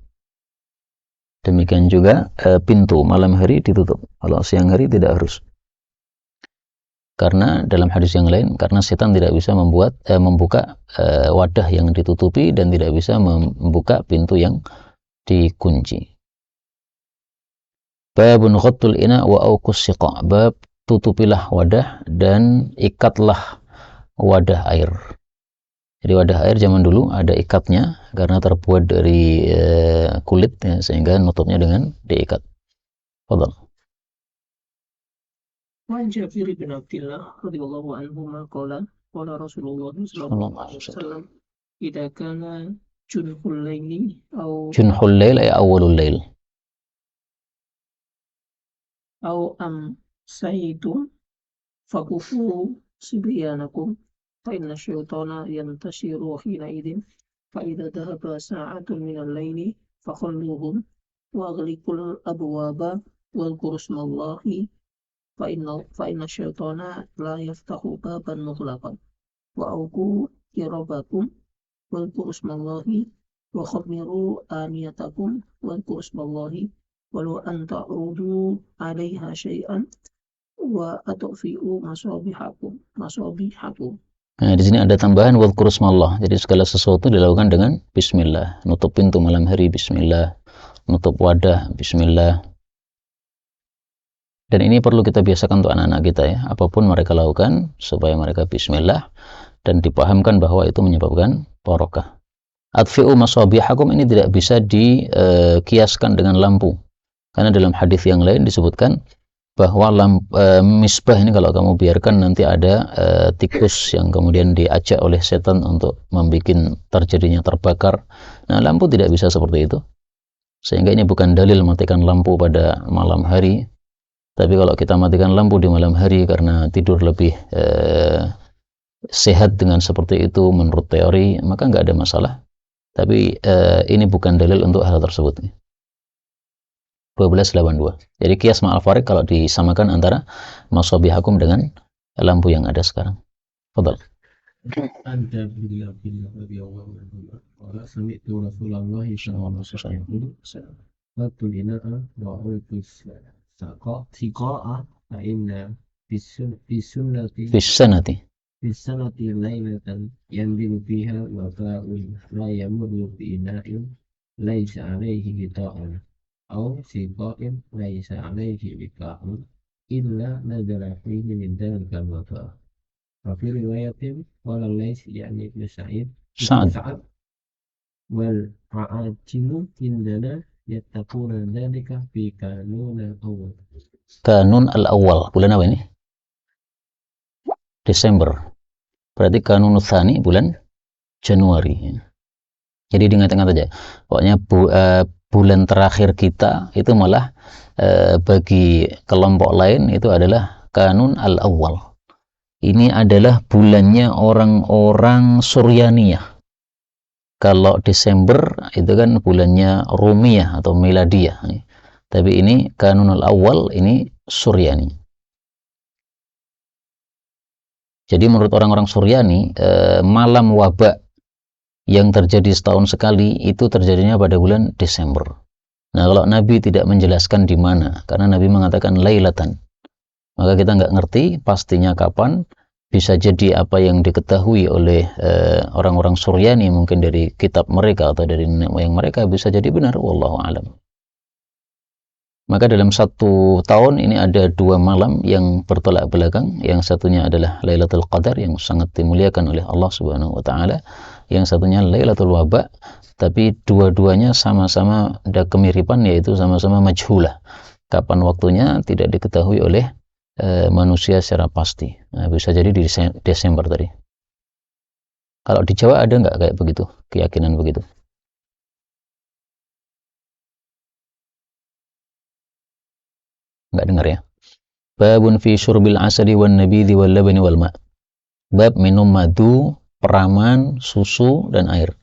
Demikian juga pintu malam hari ditutup. Kalau siang hari tidak harus. Karena dalam hadis yang lain, karena setan tidak bisa membuka wadah yang ditutupi dan tidak bisa membuka pintu yang dikunci. Babun ghattul ina wa auqus siqa. Bab tutupilah wadah dan ikatlah wadah air. Jadi wadah air zaman dulu ada ikatnya karena terbuat dari kulit ya, sehingga nutupnya dengan diikat. Fadhal. وعن جابر بن عبد الله رضي الله عنهما قال قال رسول الله صلى الله عليه وسلم إذا كان junhul laili Junhul lail ay awalul lail. au amsaytum fakufu sibyanakum fa inna syaitana yantashiru hina idin fa idza dhahaba sa'atun minal laili fakhalluhum wa aghliqul abwaba wal kurusmallahi fa inna syaitana la yaftahu baban mughlaqan wa auku kirabakum wal kurusmallahi wa khamiru aniyatakum wal kurusmallahi walau an ta'udu 'alaiha syai'an wa atfi'u masabihakum. Nah, di sini ada tambahan wadhkur ismallah. Jadi segala sesuatu dilakukan dengan bismillah. Nutup pintu malam hari bismillah, nutup wadah bismillah. Dan ini perlu kita biasakan untuk anak-anak kita ya. Apapun mereka lakukan supaya mereka bismillah dan dipahamkan bahwa itu menyebabkan barokah. Atfi'u masabihakum ini tidak bisa dikiaskan dengan lampu. Karena dalam hadis yang lain disebutkan bahwa misbah ini kalau kamu biarkan nanti ada tikus yang kemudian diajak oleh setan untuk membuat terjadinya terbakar. Nah, lampu tidak bisa seperti itu. Sehingga ini bukan dalil matikan lampu pada malam hari. Tapi kalau kita matikan lampu di malam hari karena tidur lebih sehat dengan seperti itu menurut teori, maka nggak ada masalah. Tapi ini bukan dalil untuk hal tersebut. 1282. Jadi qiyas ma'al farik kalau disamakan antara masabihakum dengan lampu yang ada sekarang. Fadal. Anta billah radhiyallahu anhu qala sami'tu Rasulullah sallallahu alaihi wasallam fatul ina'a wa ulqis siqa'a fa inna bisanati laylatan yanzilu fiha wa fa'un la yamurru bi ina'in laysa alaihi bita'un أو سقاء ليس عليه وقاء إلا نزل فيه من ذلك الوفاء. وفي رواية قال الليث يعني ابن سعد والعاجم عندنا يتقون ذلك في كانون الأول. Kanun al-awwal bulan apa ini? Desember. Berarti kanun tsani bulan Januari. Jadi diingat-ingat aja. Pokoknya bulan terakhir kita itu malah bagi kelompok lain itu adalah kanun al-awwal. Ini adalah bulannya orang-orang Suryaniyah. Kalau Desember itu kan bulannya Rumiyah atau Miladiyah. Tapi ini kanun al-awwal, ini Suryani. Jadi menurut orang-orang Suryani, malam wabak yang terjadi setahun sekali itu terjadinya pada bulan Desember. Nah, kalau Nabi tidak menjelaskan di mana, karena Nabi mengatakan lailatan, maka kita nggak ngerti pastinya kapan. Bisa jadi apa yang diketahui oleh orang-orang Suryani mungkin dari kitab mereka atau dari nenek moyang mereka bisa jadi benar, wallahu alam. Maka dalam satu tahun ini ada 2 malam yang bertolak belakang. Yang satunya adalah Lailatul Qadar yang sangat dimuliakan oleh Allah Subhanahu wa taala. Yang satunya Lailatul Waba, tapi dua-duanya sama-sama ada kemiripan, yaitu sama-sama majhulah. Kapan waktunya tidak diketahui oleh manusia secara pasti. Nah, bisa jadi di Desember tadi. Kalau di Jawa ada nggak kayak begitu, keyakinan begitu? Nggak dengar ya? Babun fi syurbil asadi wan nabidhi wal labani wal ma'. Bab minum madu, peraman, susu, dan air.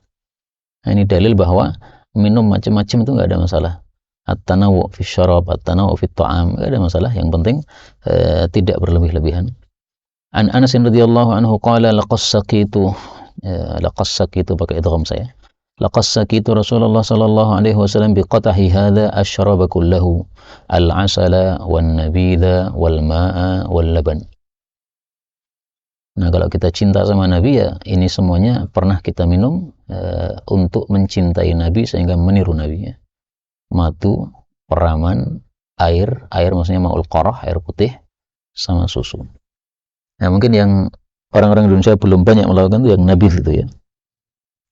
Nah, ini dalil bahwa minum macam-macam itu nggak ada masalah. At-tanawu fi syarab, at-tanawu fi ta'am, nggak ada masalah. Yang penting tidak berlebih-lebihan. An Anas radhiyallahu anhu qala laqad saqitu pakai idgham saya. Laqad saqitu Rasulullah sallallahu alaihi wasallam biqatahi hadza asyraba kullahu al-asala wan nabidha wal ma'a wal laban. Nah, kalau kita cinta sama Nabi ya ini semuanya pernah kita minum untuk mencintai Nabi sehingga meniru Nabi ya. Madu, peraman, air maksudnya ma'ul qarah, air putih, sama susu. Nah, mungkin yang orang-orang Indonesia belum banyak melakukan itu yang nabidh itu ya.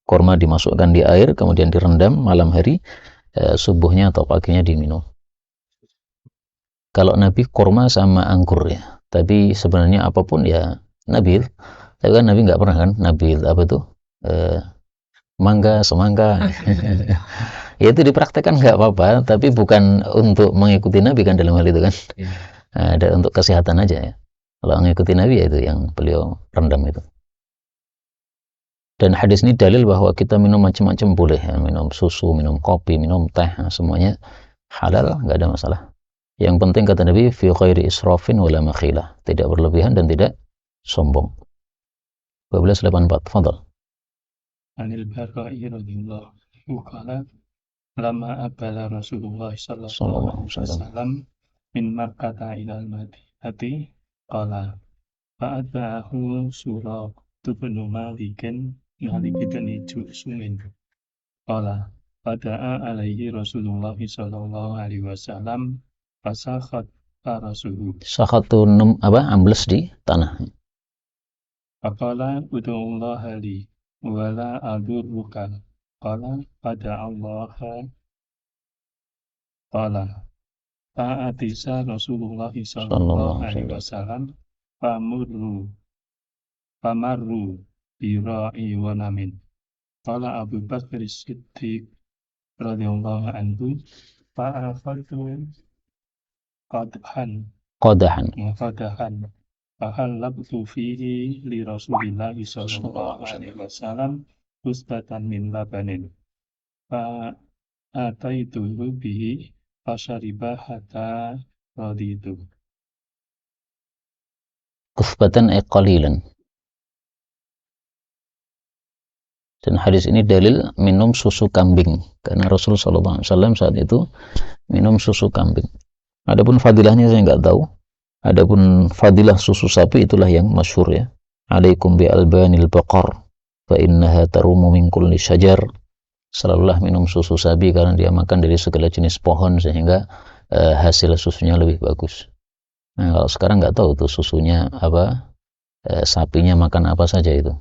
Korma dimasukkan di air, kemudian direndam malam hari, subuhnya atau paginya diminum. Kalau Nabi korma sama anggur ya. Tapi sebenarnya apapun ya nabidh. Tapi kan Nabi nggak pernah kan nabidh apa tuh? mangga, semangka. Ya itu dipraktekkan nggak apa-apa, tapi bukan untuk mengikuti Nabi kan dalam hal itu kan. Ada untuk kesehatan aja ya. Kalau mengikuti Nabi ya itu yang beliau rendam itu. Dan hadis ini dalil bahwa kita minum macam-macam boleh ya. Minum susu, minum kopi, minum teh, semua halal, nggak ada masalah. Yang penting kata Nabi, fi khairi israfin wala makhilah. Tidak berlebihan dan tidak sombong. 1284, fadal. Anil Bara'i radhiyallahu anhu qala lama abala Rasulullah sallallahu alaihi wasallam min Makkah ila al-Madinati qala fa'atba'ahu Suraqah bin Malik bin Ju'shumin qala fada'a alaihi Rasulullah sallallahu alaihi wasallam fasakhat farasuhu Sakatu ambles di tanah. faqala ud'ullaha li wala adurruka qala fada'allaha qala fa'atisa Rasulullah sallallahu alaihi wasallam famarru bira'i wa namin qala Abu Bakr Siddiq radhiyallahu anhu fa'akhadtu qadahan fahallabtu fihi li Rasulillah sallallahu alaihi wasallam usbatan min labanin fa'ataituhu bihi fasyariba hatta raditu. Kusbatan qalilan. Dan hadis ini dalil minum susu kambing karena Rasul sallallahu alaihi wasallam saat itu minum susu kambing. Adapun fadilahnya saya nggak tahu. Adapun fadilah susu sapi itulah yang masyhur ya. Alaikum bi albanil baqar fa innaha tarumu min kulli syajar. Selalulah minum susu sapi karena dia makan dari segala jenis pohon sehingga hasil susunya lebih bagus. Nah, kalau sekarang nggak tahu tuh susunya apa, sapinya makan apa saja itu.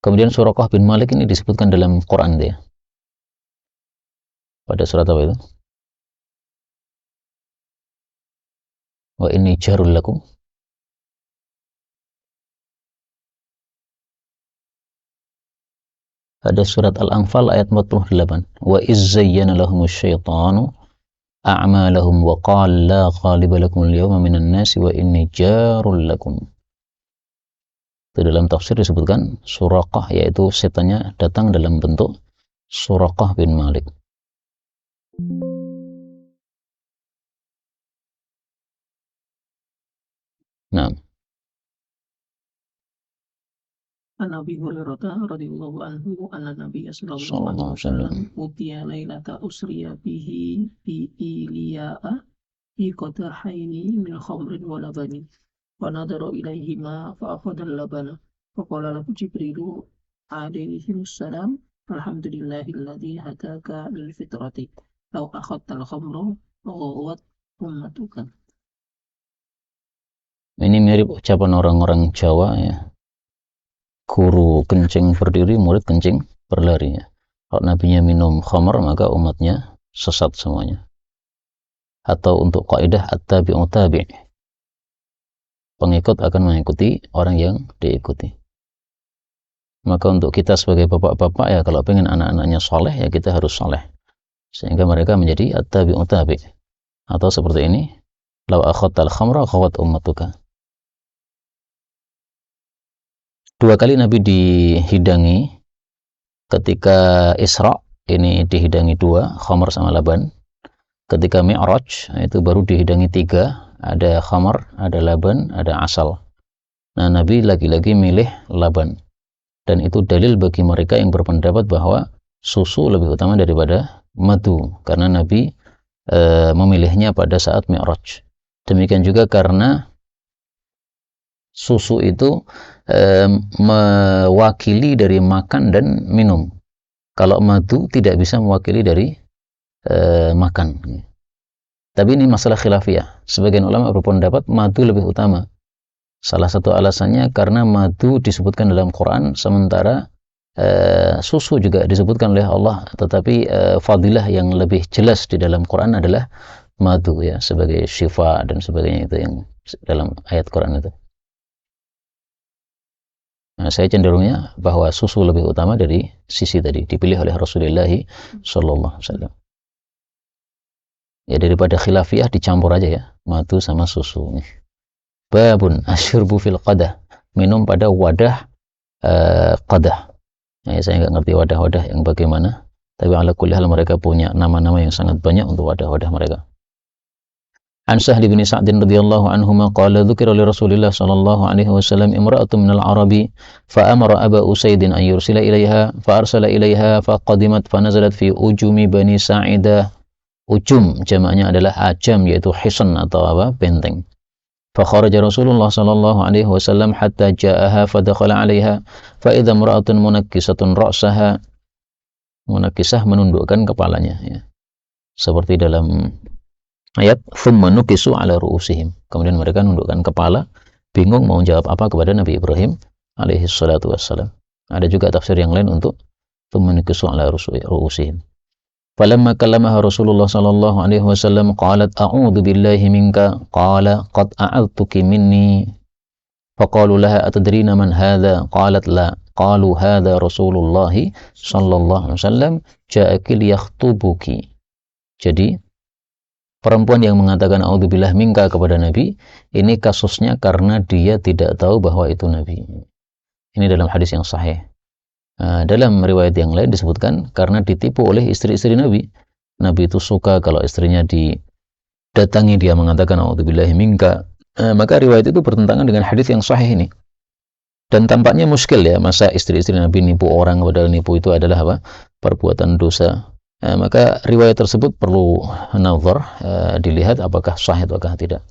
Kemudian Suraqah bin Malik ini disebutkan dalam Quran dia. Pada surat apa itu? Wa inni jarul lakum. Ada surat Al-Anfal ayat 48. Wa izzayyana lahumus syaitanu a'malahum wa qala la ghaliba lakum al-yawma minan nasi wa inni jarul lakum. Itu dalam tafsir disebutkan Suraqah, yaitu setannya datang dalam bentuk Suraqah bin Malik. Nah, An Abi Hurairah radhiyallahu anhu anna Nabiy sallallahu alaihi wasallam utiya lailata usriya bihi bi Iliya'a bi qadarhaini min khamrin wa labanin wa nadara ilaihima fa akhadha al-labana fa qala lahu Jibrilu alaihi assalam alhamdulillahilladzi hadaka lil fitrati law akhadta al-khamra wa ummatuka. ini mirip ucapan orang-orang Jawa ya. Guru kencing berdiri, murid kencing berlari ya. Kalau nabinya minum khamar maka umatnya sesat semuanya. Atau untuk kaidah at-tabi'u tabi'. Pengikut akan mengikuti orang yang diikuti. Maka untuk kita sebagai bapak-bapak ya, kalau pengen anak-anaknya soleh ya kita harus soleh. Sehingga mereka menjadi at-tabi'u tabi'. Atau seperti ini, law akhadtal khamra akhawat ummatuka. 2 kali Nabi dihidangi ketika Isra, ini dihidangi 2, khamar sama laban. Ketika Mi'raj, itu baru dihidangi 3, ada khamar, ada laban, ada asal. Nah, Nabi lagi-lagi milih laban. Dan itu dalil bagi mereka yang berpendapat bahwa susu lebih utama daripada madu, karena Nabi memilihnya pada saat Mi'raj. Demikian juga karena susu itu mewakili dari makan dan minum. Kalau madu tidak bisa mewakili dari makan. Tapi ini masalah khilafiyah. Sebagian ulama berpendapat madu lebih utama. Salah satu alasannya karena madu disebutkan dalam Quran, sementara susu juga disebutkan oleh Allah. Tetapi fadilah yang lebih jelas di dalam Quran adalah madu ya, sebagai syifa dan sebagainya, itu yang dalam ayat Quran itu. Nah, saya cenderungnya bahwa susu lebih utama dari sisi tadi, dipilih oleh Rasulullah sallallahu alaihi wasallam. Ya, daripada khilafiyah dicampur aja ya, madu sama susu. Babun asyurbu fil qadah, minum pada wadah qadah. Nah, saya nggak ngerti wadah-wadah yang bagaimana, tapi ala kulli hal mereka punya nama-nama yang sangat banyak untuk wadah-wadah mereka. An Sahl bin Sa'd radhiyallahu anhuma qala dzukira li Rasulillah sallallahu alaihi wasallam imra'atun minal Arabi fa amara Aba Usaid an yursila ilaiha fa arsala ilaiha fa qadimat fa nazalat fi ujumi Bani Sa'idah. Ujum jamaknya adalah ajam, yaitu hisan atau apa, benteng. Fa kharaja Rasulullah sallallahu alaihi wasallam hatta ja'aha fa dakhala 'alaiha fa idza imra'atun munakkisatun ra'saha. Munakkisah menundukkan kepalanya ya. Seperti dalam ayat thumma nukisu ala ru'usihim, kemudian mereka nundukkan kepala, bingung mau jawab apa kepada Nabi Ibrahim alaihi salatu wassalam. Ada juga tafsir yang lain untuk thumma nukisu ala ru'usihim. Falamma kallamaha Rasulullah sallallahu alaihi wasallam qalat a'udzu billahi minka qala qad a'adtuki minni faqalu laha atadrina man hadha qalat la qalu hadha Rasulullah sallallahu alaihi wasallam ja'aki liyakhtubuki. Jadi perempuan yang mengatakan a'udzubillah minka kepada Nabi, ini kasusnya karena dia tidak tahu bahwa itu Nabi. Ini dalam hadis yang sahih. Dalam riwayat yang lain disebutkan karena ditipu oleh istri-istri Nabi. Nabi itu suka kalau istrinya didatangi dia mengatakan a'udzubillah minka. Maka riwayat itu bertentangan dengan hadis yang sahih ini. Dan tampaknya muskil ya, masa istri-istri Nabi nipu orang, padahal nipu itu adalah apa? Perbuatan dosa. Maka riwayat tersebut perlu nazar, dilihat apakah sahih ataukah tidak.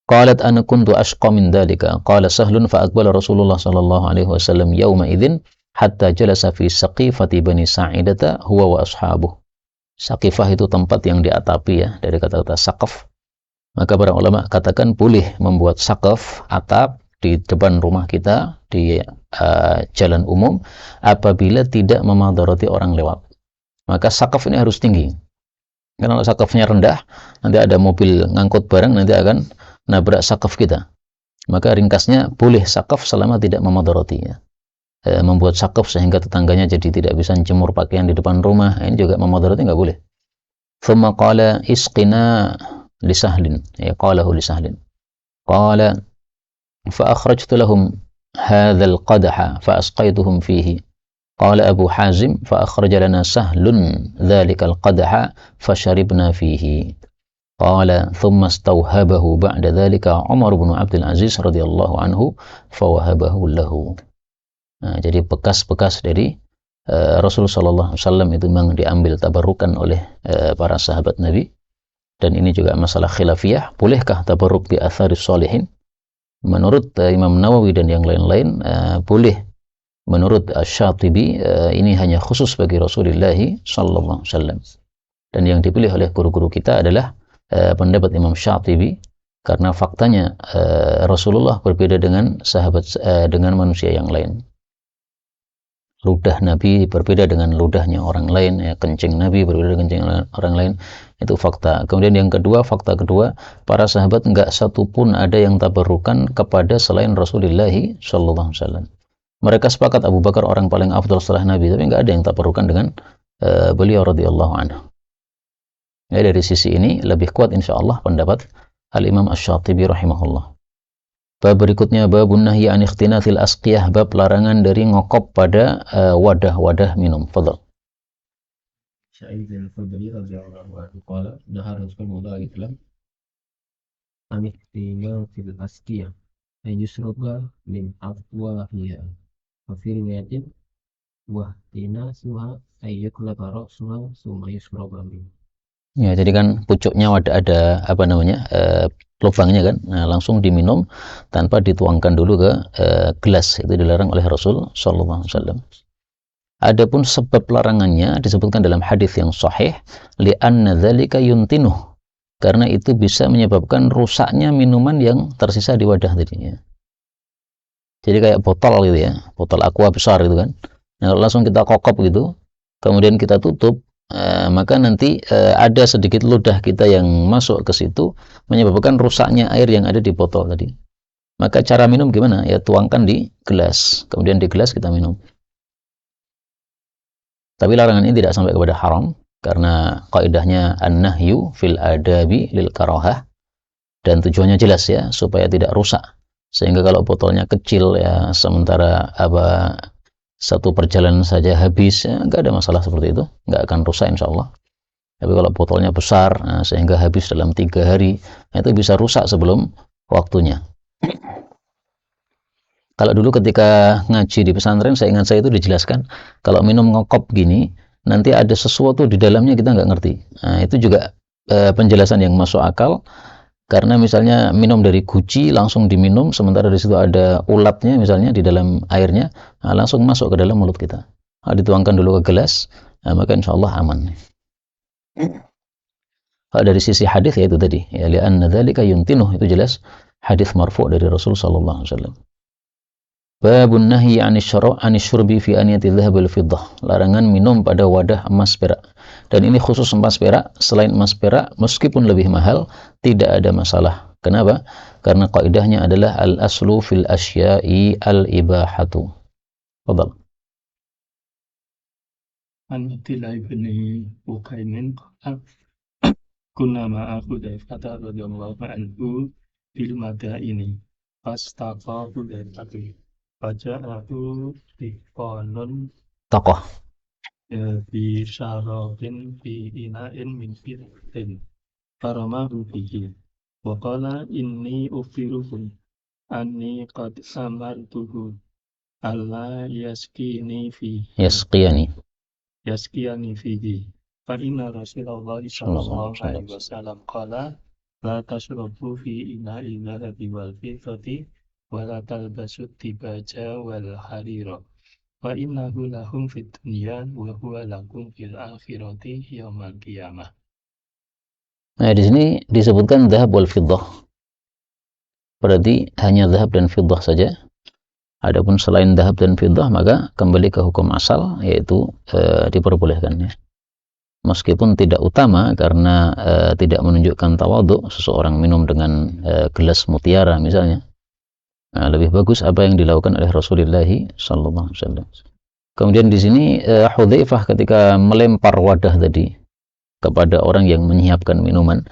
Qalat ana kuntu ashqa min dzalika qala Sahlun fa aqbala Rasulullah sallallahu alaihi wasallam yauma idzin hatta jalasa fi saqifati Bani Sa'idata huwa wa ashabuh. Saqifah itu tempat yang diatapi ya, dari kata-kata saqaf. Maka para ulama katakan boleh membuat saqaf, atap di depan rumah kita di jalan umum apabila tidak memadarati orang lewat. Maka sakaf ini harus tinggi. Karena kalau sakafnya rendah, nanti ada mobil ngangkut barang, nanti akan nabrak sakaf kita. Maka ringkasnya boleh sakaf selama tidak memadarati ya. Membuat sakaf sehingga tetangganya jadi tidak bisa jemur pakaian di depan rumah, ini juga memadarati nggak boleh. Thumma qala isqina li Sahlin, ya qalahu li Sahlin. Qala fa akhrajtu lahum hadzal qadha fa asqaituhum fihi. قال أبو حازم فأخرج لنا سهل ذلك القدح فشربنا فيه. قال ثم استوهبه بعد ذلك عمر بن عبد العزيز رضي الله عنه فوهبه له. Jadi bekas-bekas dari Rasulullah sallallahu alaihi wasallam itu memang diambil tabarukan oleh para sahabat Nabi. Dan ini juga masalah khilafiyah, bolehkah tabarruk bi atharis sholihin? Menurut Imam Nawawi dan yang lain-lain boleh. Menurut Asy-Syatibi ini hanya khusus bagi Rasulullah sallallahu alaihi wasallam. Dan yang dipilih oleh guru-guru kita adalah pendapat Imam Syatibi, karena faktanya Rasulullah berbeda dengan dengan manusia yang lain. Ludah Nabi berbeda dengan ludahnya orang lain, ya, kencing Nabi berbeda dengan kencing orang lain. Itu fakta. Kemudian yang kedua, fakta kedua, para sahabat enggak satupun ada yang tabarukan kepada selain Rasulullah sallallahu alaihi wasallam. Mereka sepakat Abu Bakar orang paling afdal setelah Nabi, tapi enggak ada yang tabarukan dengan beliau radhiyallahu anhu. Ya, dari sisi ini lebih kuat insyaallah pendapat Al-Imam Asy-Syatibi rahimahullah. Bab berikutnya babun nahyi an ikhtinathil asqiyah, bab larangan dari ngokop pada wadah-wadah minum. Fadhal. Sa'id al-Khudri radhiyallahu anhu qala nahaa Rasulullah sallallahu alaihi wasallam an ikhtinathil asqiyah ay yusraqa min afwahiha. Wa fi riwayatin wa tinasuha ay yuklaqa ra'suha summa yusraqa min. Ya, jadi kan pucuknya ada apa namanya, lubangnya kan, nah, langsung diminum tanpa dituangkan dulu ke gelas. Itu dilarang oleh Rasul sallallahu alaihi wasallam. Adapun sebab larangannya disebutkan dalam hadis yang sahih, li'anna dzalika yuntinuh, karena itu bisa menyebabkan rusaknya minuman yang tersisa di wadah tadinya. Jadi kayak botol gitu ya, botol aqua besar gitu kan. Nah, langsung kita kokop gitu, kemudian kita tutup, maka nanti ada sedikit ludah kita yang masuk ke situ, menyebabkan rusaknya air yang ada di botol tadi. Maka cara minum gimana? Ya tuangkan di gelas, kemudian di gelas kita minum. Tapi larangan ini tidak sampai kepada haram, karena kaidahnya an-nahyu fil adabi lil karahah, dan tujuannya jelas ya, supaya tidak rusak. Sehingga kalau botolnya kecil ya, sementara satu perjalanan saja habis, ya, nggak ada masalah seperti itu, nggak akan rusak insya Allah. Tapi kalau botolnya besar, sehingga habis dalam 3 hari, itu bisa rusak sebelum waktunya. Kalau dulu ketika ngaji di pesantren, saya ingat saya itu dijelaskan, kalau minum ngokop gini, nanti ada sesuatu di dalamnya kita nggak ngerti. Nah, itu juga penjelasan yang masuk akal, karena misalnya minum dari guci langsung diminum, sementara di situ ada ulatnya misalnya di dalam airnya, langsung masuk ke dalam mulut kita. Dituangkan dulu ke gelas, maka insya Allah aman. Kalau dari sisi hadis ya itu tadi, ya li'anna dzalika yuntinuh, itu jelas hadis marfu' dari Rasul sallallahu alaihi wasallam. Babun nahyi 'anil syurbi fi aniyati dzahab wal fiddah. Larangan minum pada wadah emas perak. Dan ini khusus emas perak, selain emas perak meskipun lebih mahal tidak ada masalah. Kenapa? Karena kaidahnya adalah al-aslu fil asya'i al-ibahatu. Fadhal. An Abdillah bin Uqaimin kunna ma'a Hudzaifah radhiyallahu anhu fil madaini fastaqa Hudzaifah faja'ahu tiqanun Tokoh. bi syarabin bi ina'in min fitin faramahu bihi wa qala inni ufirukum anni qad amartuhu alla yaskini fihi fa inna Rasulullah sallallahu alaihi wasallam qala la tashrabu fi ina'il dhahabi wal fiddati wa la talbasu tibaja wal harira fa innahu lahum fid dunya wa huwa lakum fil akhirati yaumal qiyamah. Nah, di sini disebutkan dhahab wal fiddah. Berarti hanya dhahab dan fiddah saja. Adapun selain dhahab dan fiddah maka kembali ke hukum asal, yaitu diperbolehkan ya. Meskipun tidak utama karena tidak menunjukkan tawadhu seseorang minum dengan gelas mutiara misalnya. Nah, lebih bagus apa yang dilakukan oleh Rasulullah sallallahu alaihi wasallam. Kemudian di sini Hudzaifah ketika melempar wadah tadi kepada orang yang menyiapkan minuman,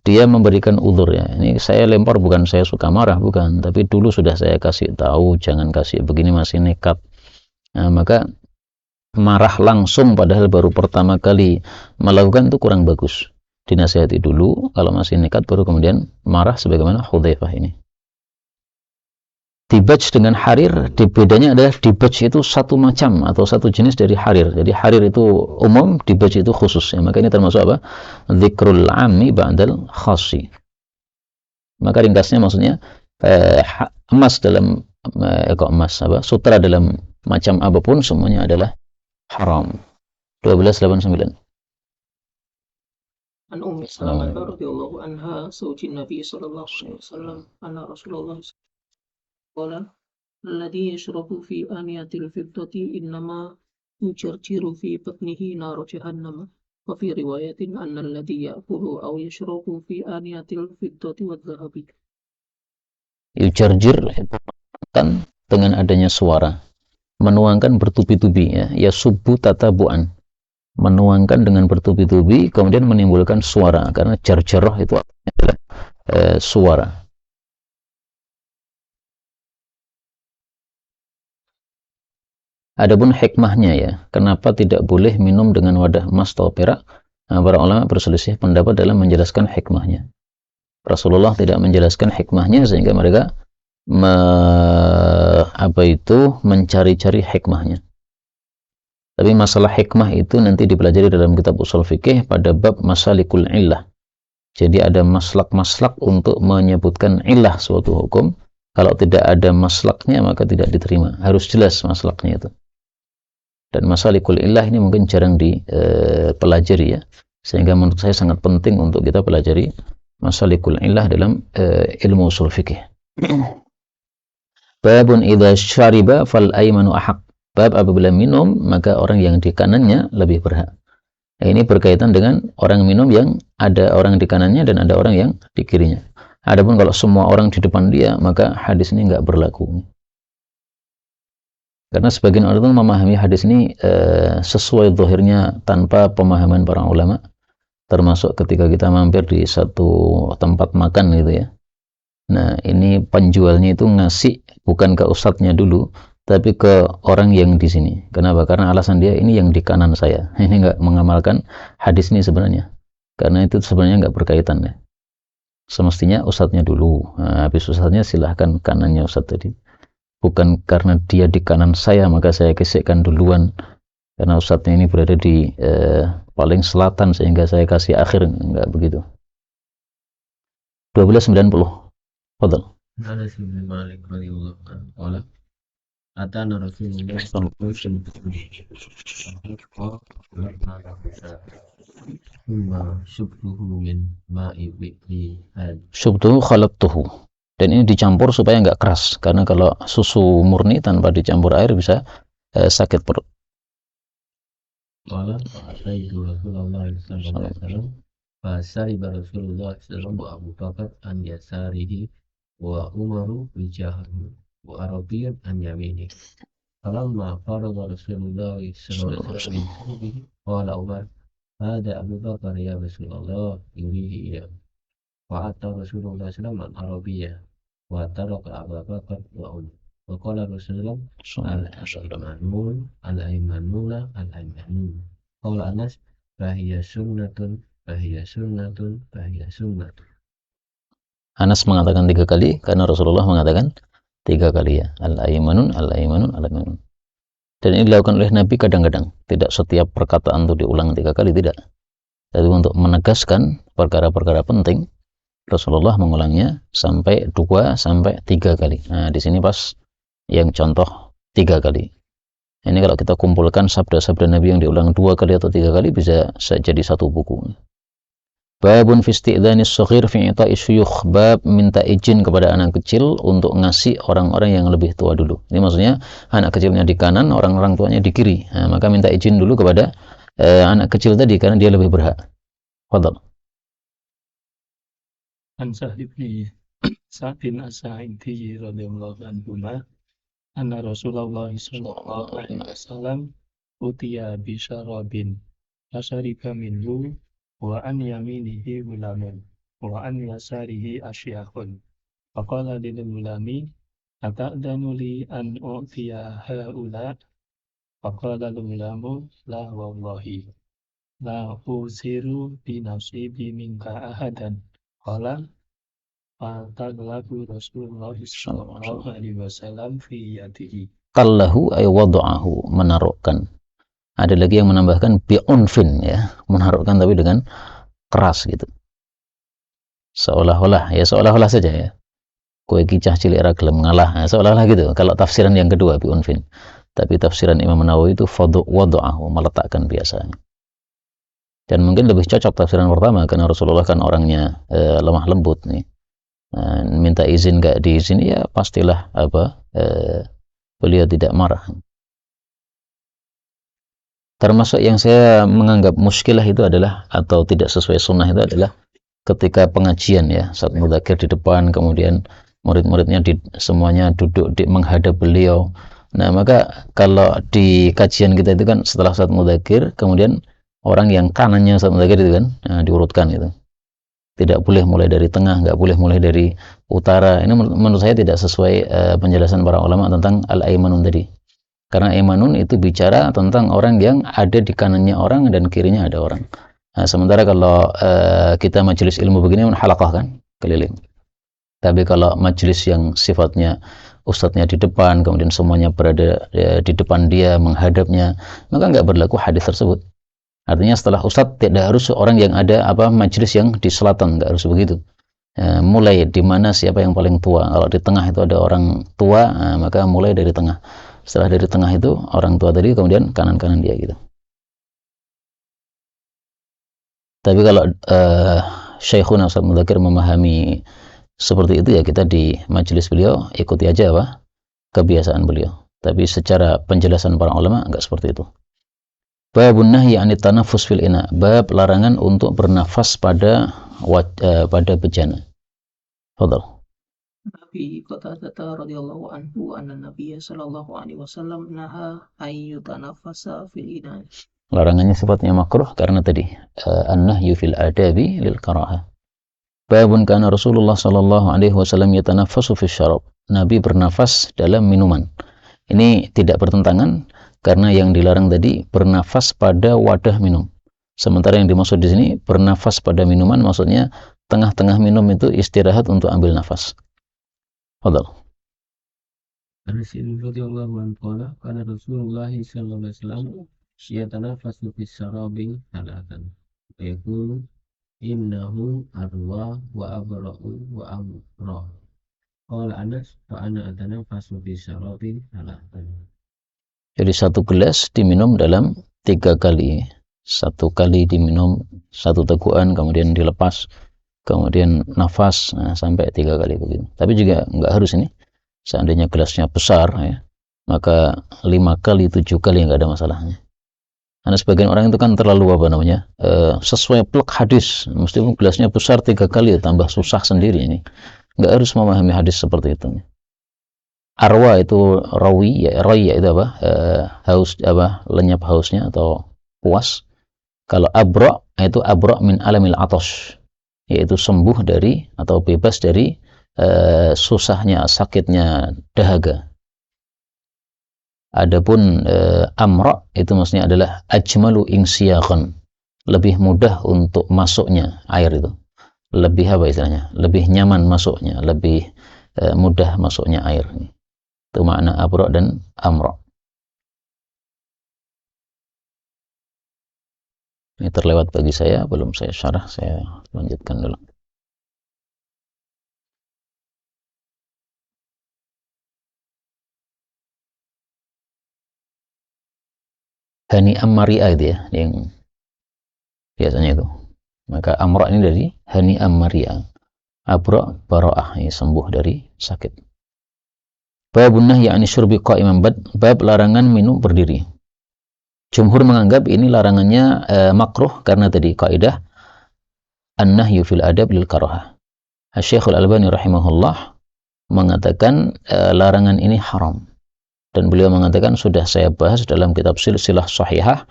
dia memberikan uzur ya. Ini saya lempar bukan saya suka marah, bukan, tapi dulu sudah saya kasih tahu jangan kasih begini, masih nekat. Nah, maka marah langsung padahal baru pertama kali melakukan itu kurang bagus. Dinasihati dulu, kalau masih nekat baru kemudian marah sebagaimana Hudzaifah ini. Dibaj dengan harir, bedanya adalah dibaj itu satu macam atau satu jenis dari harir. Jadi harir itu umum, dibaj itu khusus. Ya, maka ini termasuk apa? Dzikrul 'ammi ba'dal khassi. Maka ringkasnya maksudnya emas dalam sutra dalam macam apapun semuanya adalah haram. 1289. An Ummi Salamah radhiyallahu anha zaujin Nabi sallallahu alaihi wasallam anna Rasulullah qala alladhi yashrabu fi aniyatil fiddati innama yujarjiru fi batnihi nar jahannam wa fi riwayatin anna alladhi ya'kulu aw yashrabu fi aniyatil fiddati wadh-dhahabi. Yujarjir itu kan dengan adanya suara, menuangkan bertubi-tubi ya subuh tatabuan, menuangkan dengan bertubi-tubi kemudian menimbulkan suara, karena jarjarah itu adalah suara. Adapun hikmahnya ya, kenapa tidak boleh minum dengan wadah emas atau perak? Nah, para ulama berselisih pendapat dalam menjelaskan hikmahnya. Rasulullah tidak menjelaskan hikmahnya sehingga mereka mencari-cari hikmahnya. Tapi masalah hikmah itu nanti dipelajari dalam kitab usul fikih pada bab masalikul illah. Jadi ada maslak-maslak untuk menyebutkan illah suatu hukum. Kalau tidak ada maslaknya maka tidak diterima. Harus jelas maslaknya itu. Dan masalikul illah ini mungkin jarang dipelajari ya. Sehingga menurut saya sangat penting untuk kita pelajari masalikul illah dalam ilmu usul fikih. Babun idza syariba fal aymanu ahaq. Bab apabila minum maka orang yang di kanannya lebih berhak. Nah, ini berkaitan dengan orang minum yang ada orang di kanannya dan ada orang yang di kirinya. Adapun kalau semua orang di depan dia, maka hadis ini nggak berlaku. Karena sebagian orang itu memahami hadis ini sesuai zahirnya tanpa pemahaman para ulama, termasuk ketika kita mampir di satu tempat makan gitu ya. Nah, ini penjualnya itu ngasih bukan ke ustadznya dulu, tapi ke orang yang di sini. Kenapa? Karena alasan dia ini yang di kanan saya. Ini nggak mengamalkan hadis ini sebenarnya. Karena itu sebenarnya nggak berkaitan ya. Semestinya ustadznya dulu. Nah, habis ustadznya silahkan kanannya ustadz tadi. Bukan karena dia di kanan saya maka saya gesekkan duluan. Karena ustadznya ini berada di paling selatan sehingga saya kasih akhir. Enggak begitu. 1290. Fadal. Anas bin Malik radhiyallahu anhu qala atana Rasulullah sallallahu alaihi wasallam thumma shubbuhu min ma'i bi'li had Syubtuhu khalaqtuhu. Dan ini dicampur supaya nggak keras. Karena kalau susu murni tanpa dicampur air bisa sakit perut. qala fa'ataitu Rasulullah sallallahu alaihi wasallam fasariba Rasulullah sallallahu wa Abu Bakar an yasarihi wa Umaru bijahahu wa Arabiyyun an yaminihi. Falamma faragha Rasulullah sallallahu alaihi wasallam qala Umar hada Abu Bakar ya Rasulullah yurihi ila fa'ata Rasulullah sallallahu alaihi Arabiyyah wa taraka Abu Bakar wa Umar wa qala Rasulullah al-aymanun al-aymanuna al-aymanun qala Anas fahiya sunnatun fahiya sunnatun fahiya sunnatun. Anas mengatakan 3 kali karena Rasulullah mengatakan 3 kali ya. Al-aymanun, al-aymanun, al-aymanun. Dan ini dilakukan oleh Nabi kadang-kadang. Tidak setiap perkataan itu diulang 3 kali, tidak. Jadi untuk menegaskan perkara-perkara penting, Rasulullah mengulangnya sampai 2 sampai 3 kali. Nah, di sini pas yang contoh 3 kali. Ini kalau kita kumpulkan sabda-sabda Nabi yang diulang 2 kali atau 3 kali bisa jadi satu buku. Babun fi isti'dzanis shaghir fi ita'i syuyukh. Bab minta izin kepada anak kecil untuk ngasih orang-orang yang lebih tua dulu. Ini maksudnya anak kecilnya di kanan, orang-orang tuanya di kiri. Nah, maka minta izin dulu kepada anak kecil tadi karena dia lebih berhak. Fadhal. An Sa'd bin Sa'din As-Sa'idi radhiyallahu anhu anna Rasulullah sallallahu alaihi wasallam utiya bi syarabin fasariba minhu wa an yaminihi gulamun wa an yasarihi asyakhun faqala lil gulami ata'danu li an u'tiya haula faqala al gulamu la wallahi la usiru bi nafsi bi minka ahadan qala fataglabu Rasulullah sallallahu alaihi wasallam fi yadihi. Qallahu ay wada'ahu, menaruhkan. Ada lagi yang menambahkan bi'unfin ya, menaruhkan tapi dengan keras gitu. Seolah-olah ya, seolah-olah saja ya. Kowe kicah cilik ra gelem ngalah, nah, seolah-olah gitu. Kalau tafsiran yang kedua bi'unfin. Tapi tafsiran Imam Nawawi itu wada'ahu, meletakkan biasanya. Dan mungkin lebih cocok tafsiran pertama karena Rasulullah kan orangnya lemah lembut nih. Minta izin gak diizin ya pastilah beliau tidak marah. Termasuk yang saya menganggap muskilah itu adalah atau tidak sesuai sunnah itu adalah ketika pengajian ya, saat mudzakir di depan kemudian murid-muridnya semuanya duduk menghadap beliau. Nah, maka kalau di kajian kita itu kan setelah saat mudzakir kemudian orang yang kanannya saat mudzakir itu kan diurutkan gitu. Tidak boleh mulai dari tengah, nggak boleh mulai dari utara. Ini menurut saya tidak sesuai penjelasan para ulama tentang al-aymanun tadi. Karena aymanun itu bicara tentang orang yang ada di kanannya orang dan kirinya ada orang. Nah, sementara kalau kita majelis ilmu begini halaqah kan, keliling. Tapi kalau majelis yang sifatnya ustadznya di depan, kemudian semuanya berada di depan dia, menghadapnya, maka nggak berlaku hadis tersebut. Artinya setelah ustadz tidak harus orang yang ada majelis yang di selatan, nggak harus begitu. Mulai di mana siapa yang paling tua. Kalau di tengah itu ada orang tua, maka mulai dari tengah. Setelah dari tengah itu orang tua tadi, kemudian kanan-kanan dia gitu. Tapi kalau Syekhuna Ustaz Mudzakir memahami seperti itu ya kita di majelis beliau ikuti aja kebiasaan beliau. Tapi secara penjelasan para ulama enggak seperti itu. Babun nahyi 'anit tanaffus fil ina, bab larangan untuk bernafas pada bejana. Fadal. Nabi Qatadah radhiyallahu anhu anna Nabiya sallallahu alaihi wasallam naha ayyutanafasa fil inan. Larangannya sifatnya makruh karena tadi an-nahyu fil adabi lil karahah. Babun kana Rasulullah sallallahu alaihi wasallam yatanaffasu fis syarab. Nabi bernafas dalam minuman. Ini tidak bertentangan karena yang dilarang tadi bernafas pada wadah minum. Sementara yang dimaksud di sini bernafas pada minuman maksudnya tengah-tengah minum itu istirahat untuk ambil nafas. Fadal. Anas radhiyallahu anhu qala kana Rasulullah sallallahu alaihi wasallam yatanafasu fis sarabi thalathan. Yaqulu innahu arwa wa abra'u wa amra. Qala Anas fa ana atanafasu fis sarabi thalathan. Jadi satu gelas diminum dalam 3 kali. Satu kali diminum, satu tegukan, kemudian dilepas, kemudian nafas, sampai 3 kali begitu. Tapi juga nggak harus ini. Seandainya gelasnya besar, ya, maka 5 kali, 7 kali nggak ada masalahnya. Karena sebagian orang itu kan terlalu sesuai plek hadis. Mesti gelasnya besar 3 kali, tambah susah sendiri ini. Nggak harus memahami hadis seperti itu. Arwa itu rawi, itu haus, lenyap hausnya atau puas. Kalau abra itu abra min alamil atash, yaitu sembuh dari atau bebas dari susahnya, sakitnya dahaga. Adapun amra itu maksudnya adalah ajmalu insiyaqan, lebih mudah untuk masuknya air itu. Lebih istilahnya? Lebih nyaman masuknya, lebih mudah masuknya air. Itu makna abra dan amra. Ini terlewat bagi saya, belum saya syarah, saya lanjutkan dulu. Hani Ammaria itu ya, yang biasanya itu. Maka amra ini dari Hani Ammaria. Abra bara'ah, ya, sembuh dari sakit. Babun nahyi 'ani syurbi qa'iman, bab larangan minum berdiri. Jumhur menganggap ini larangannya makruh karena tadi kaidah an-nahyu fil adab lil karahah. Asy-Syaikh Al-Albani rahimahullah mengatakan larangan ini haram. Dan beliau mengatakan sudah saya bahas dalam kitab Silsilah Shahihah,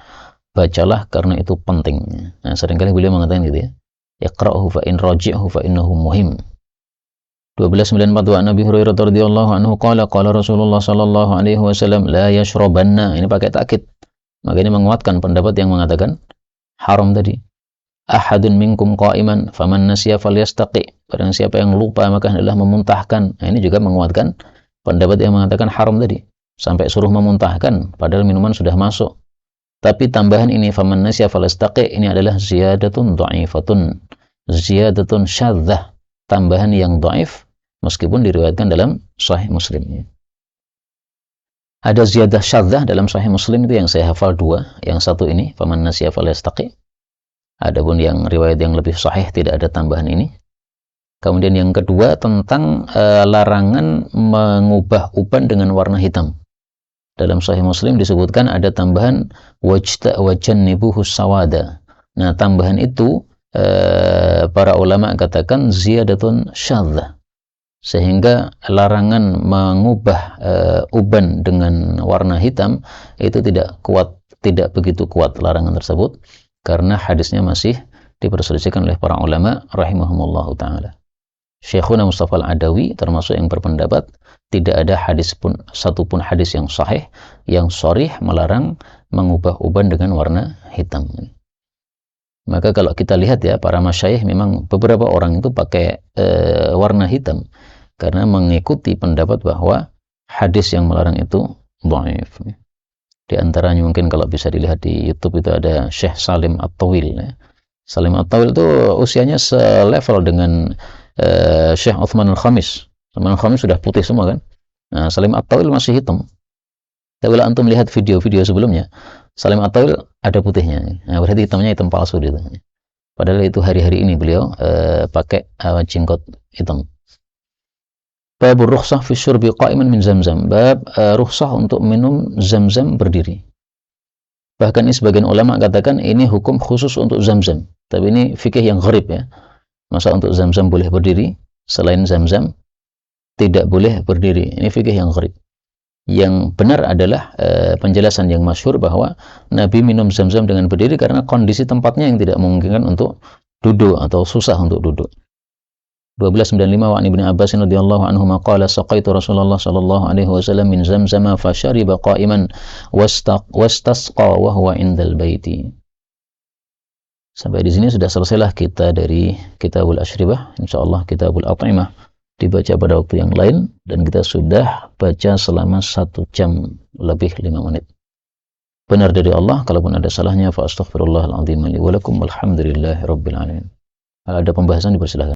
bacalah karena itu penting. Nah, seringkali beliau mengatakan gitu ya. Iqra'uhu fa in raji'hu fa innahu muhim. 1292 Nabi Hurairah radhiyallahu anhu qala Rasulullah sallallahu alaihi wasallam la yashrabanna. Ini pakai takkid. Maka ini menguatkan pendapat yang mengatakan haram tadi. Ahadun minkum qa'iman faman nasiya falyastaqi. Barang siapa yang lupa maka hendaklah memuntahkan. Nah, ini juga menguatkan pendapat yang mengatakan haram tadi. Sampai suruh memuntahkan padahal minuman sudah masuk. Tapi tambahan ini faman nasiya falyastaqi ini adalah ziyadatun dha'ifatun. Ziyadatun syadzah. Tambahan yang dhaif meskipun diriwayatkan dalam Sahih Muslim. Ada ziyadah syadzah dalam Sahih Muslim itu yang saya hafal 2. Yang satu ini, faman nasiya falyastaqi. Adapun yang riwayat yang lebih sahih tidak ada tambahan ini. Kemudian yang kedua tentang larangan mengubah uban dengan warna hitam. Dalam Sahih Muslim disebutkan ada tambahan wajannibuhu sawada. Nah, tambahan itu para ulama katakan ziyadatun syadzah. Sehingga larangan mengubah uban dengan warna hitam itu tidak begitu kuat larangan tersebut karena hadisnya masih diperselisihkan oleh para ulama rahimahumullahu taala. Syekhuna Mustafa Al-Adawi termasuk yang berpendapat tidak ada satupun hadis yang sahih yang sharih melarang mengubah uban dengan warna hitam. Maka kalau kita lihat ya, para masyayikh memang beberapa orang itu pakai warna hitam karena mengikuti pendapat bahwa hadis yang melarang itu dhaif. Di antaranya mungkin kalau bisa dilihat di YouTube itu ada Syekh Salim At-Tawil. Salim At-Tawil itu usianya selevel dengan Syekh Uthman Al-Khamis. Uthman Al-Khamis sudah putih semua kan. Nah, Salim At-Tawil masih hitam. Tapi kalau antum lihat video-video sebelumnya, Salim At-Tawil ada putihnya. Nah, berarti hitamnya hitam palsu gitu. Padahal itu hari-hari ini beliau pakai jenggot hitam. Bab rukhsah fi syurbi qa'iman min Zamzam. Bab rukhsah untuk minum Zamzam berdiri. Bahkan ini sebagian ulama katakan ini hukum khusus untuk Zamzam. Tapi ini fikih yang gharib ya. Masa untuk Zamzam boleh berdiri, selain Zam-Zam tidak boleh berdiri. Ini fikih yang gharib. Yang benar adalah penjelasan yang masyhur bahwa Nabi minum Zam-Zam dengan berdiri karena kondisi tempatnya yang tidak memungkinkan untuk duduk atau susah untuk duduk. 1295 wa Ibnu Abbas radhiyallahu anhu maqala saqaitu Rasulullah sallallahu alaihi wasallam min Zamzama fashariba qa'iman wastasqa wa huwa indal baiti. Sampai di sini sudah selesailah kita dari Kitabul Asyribah. Insyaallah Kitabul At'imah dibaca pada waktu yang lain, dan kita sudah baca selama 1 jam lebih 5 menit. Benar dari Allah, kalaupun ada salahnya fa astaghfirullahal azim li wa lakum walhamdulillahirabbil alamin. Kalau ada pembahasan dipersilakan.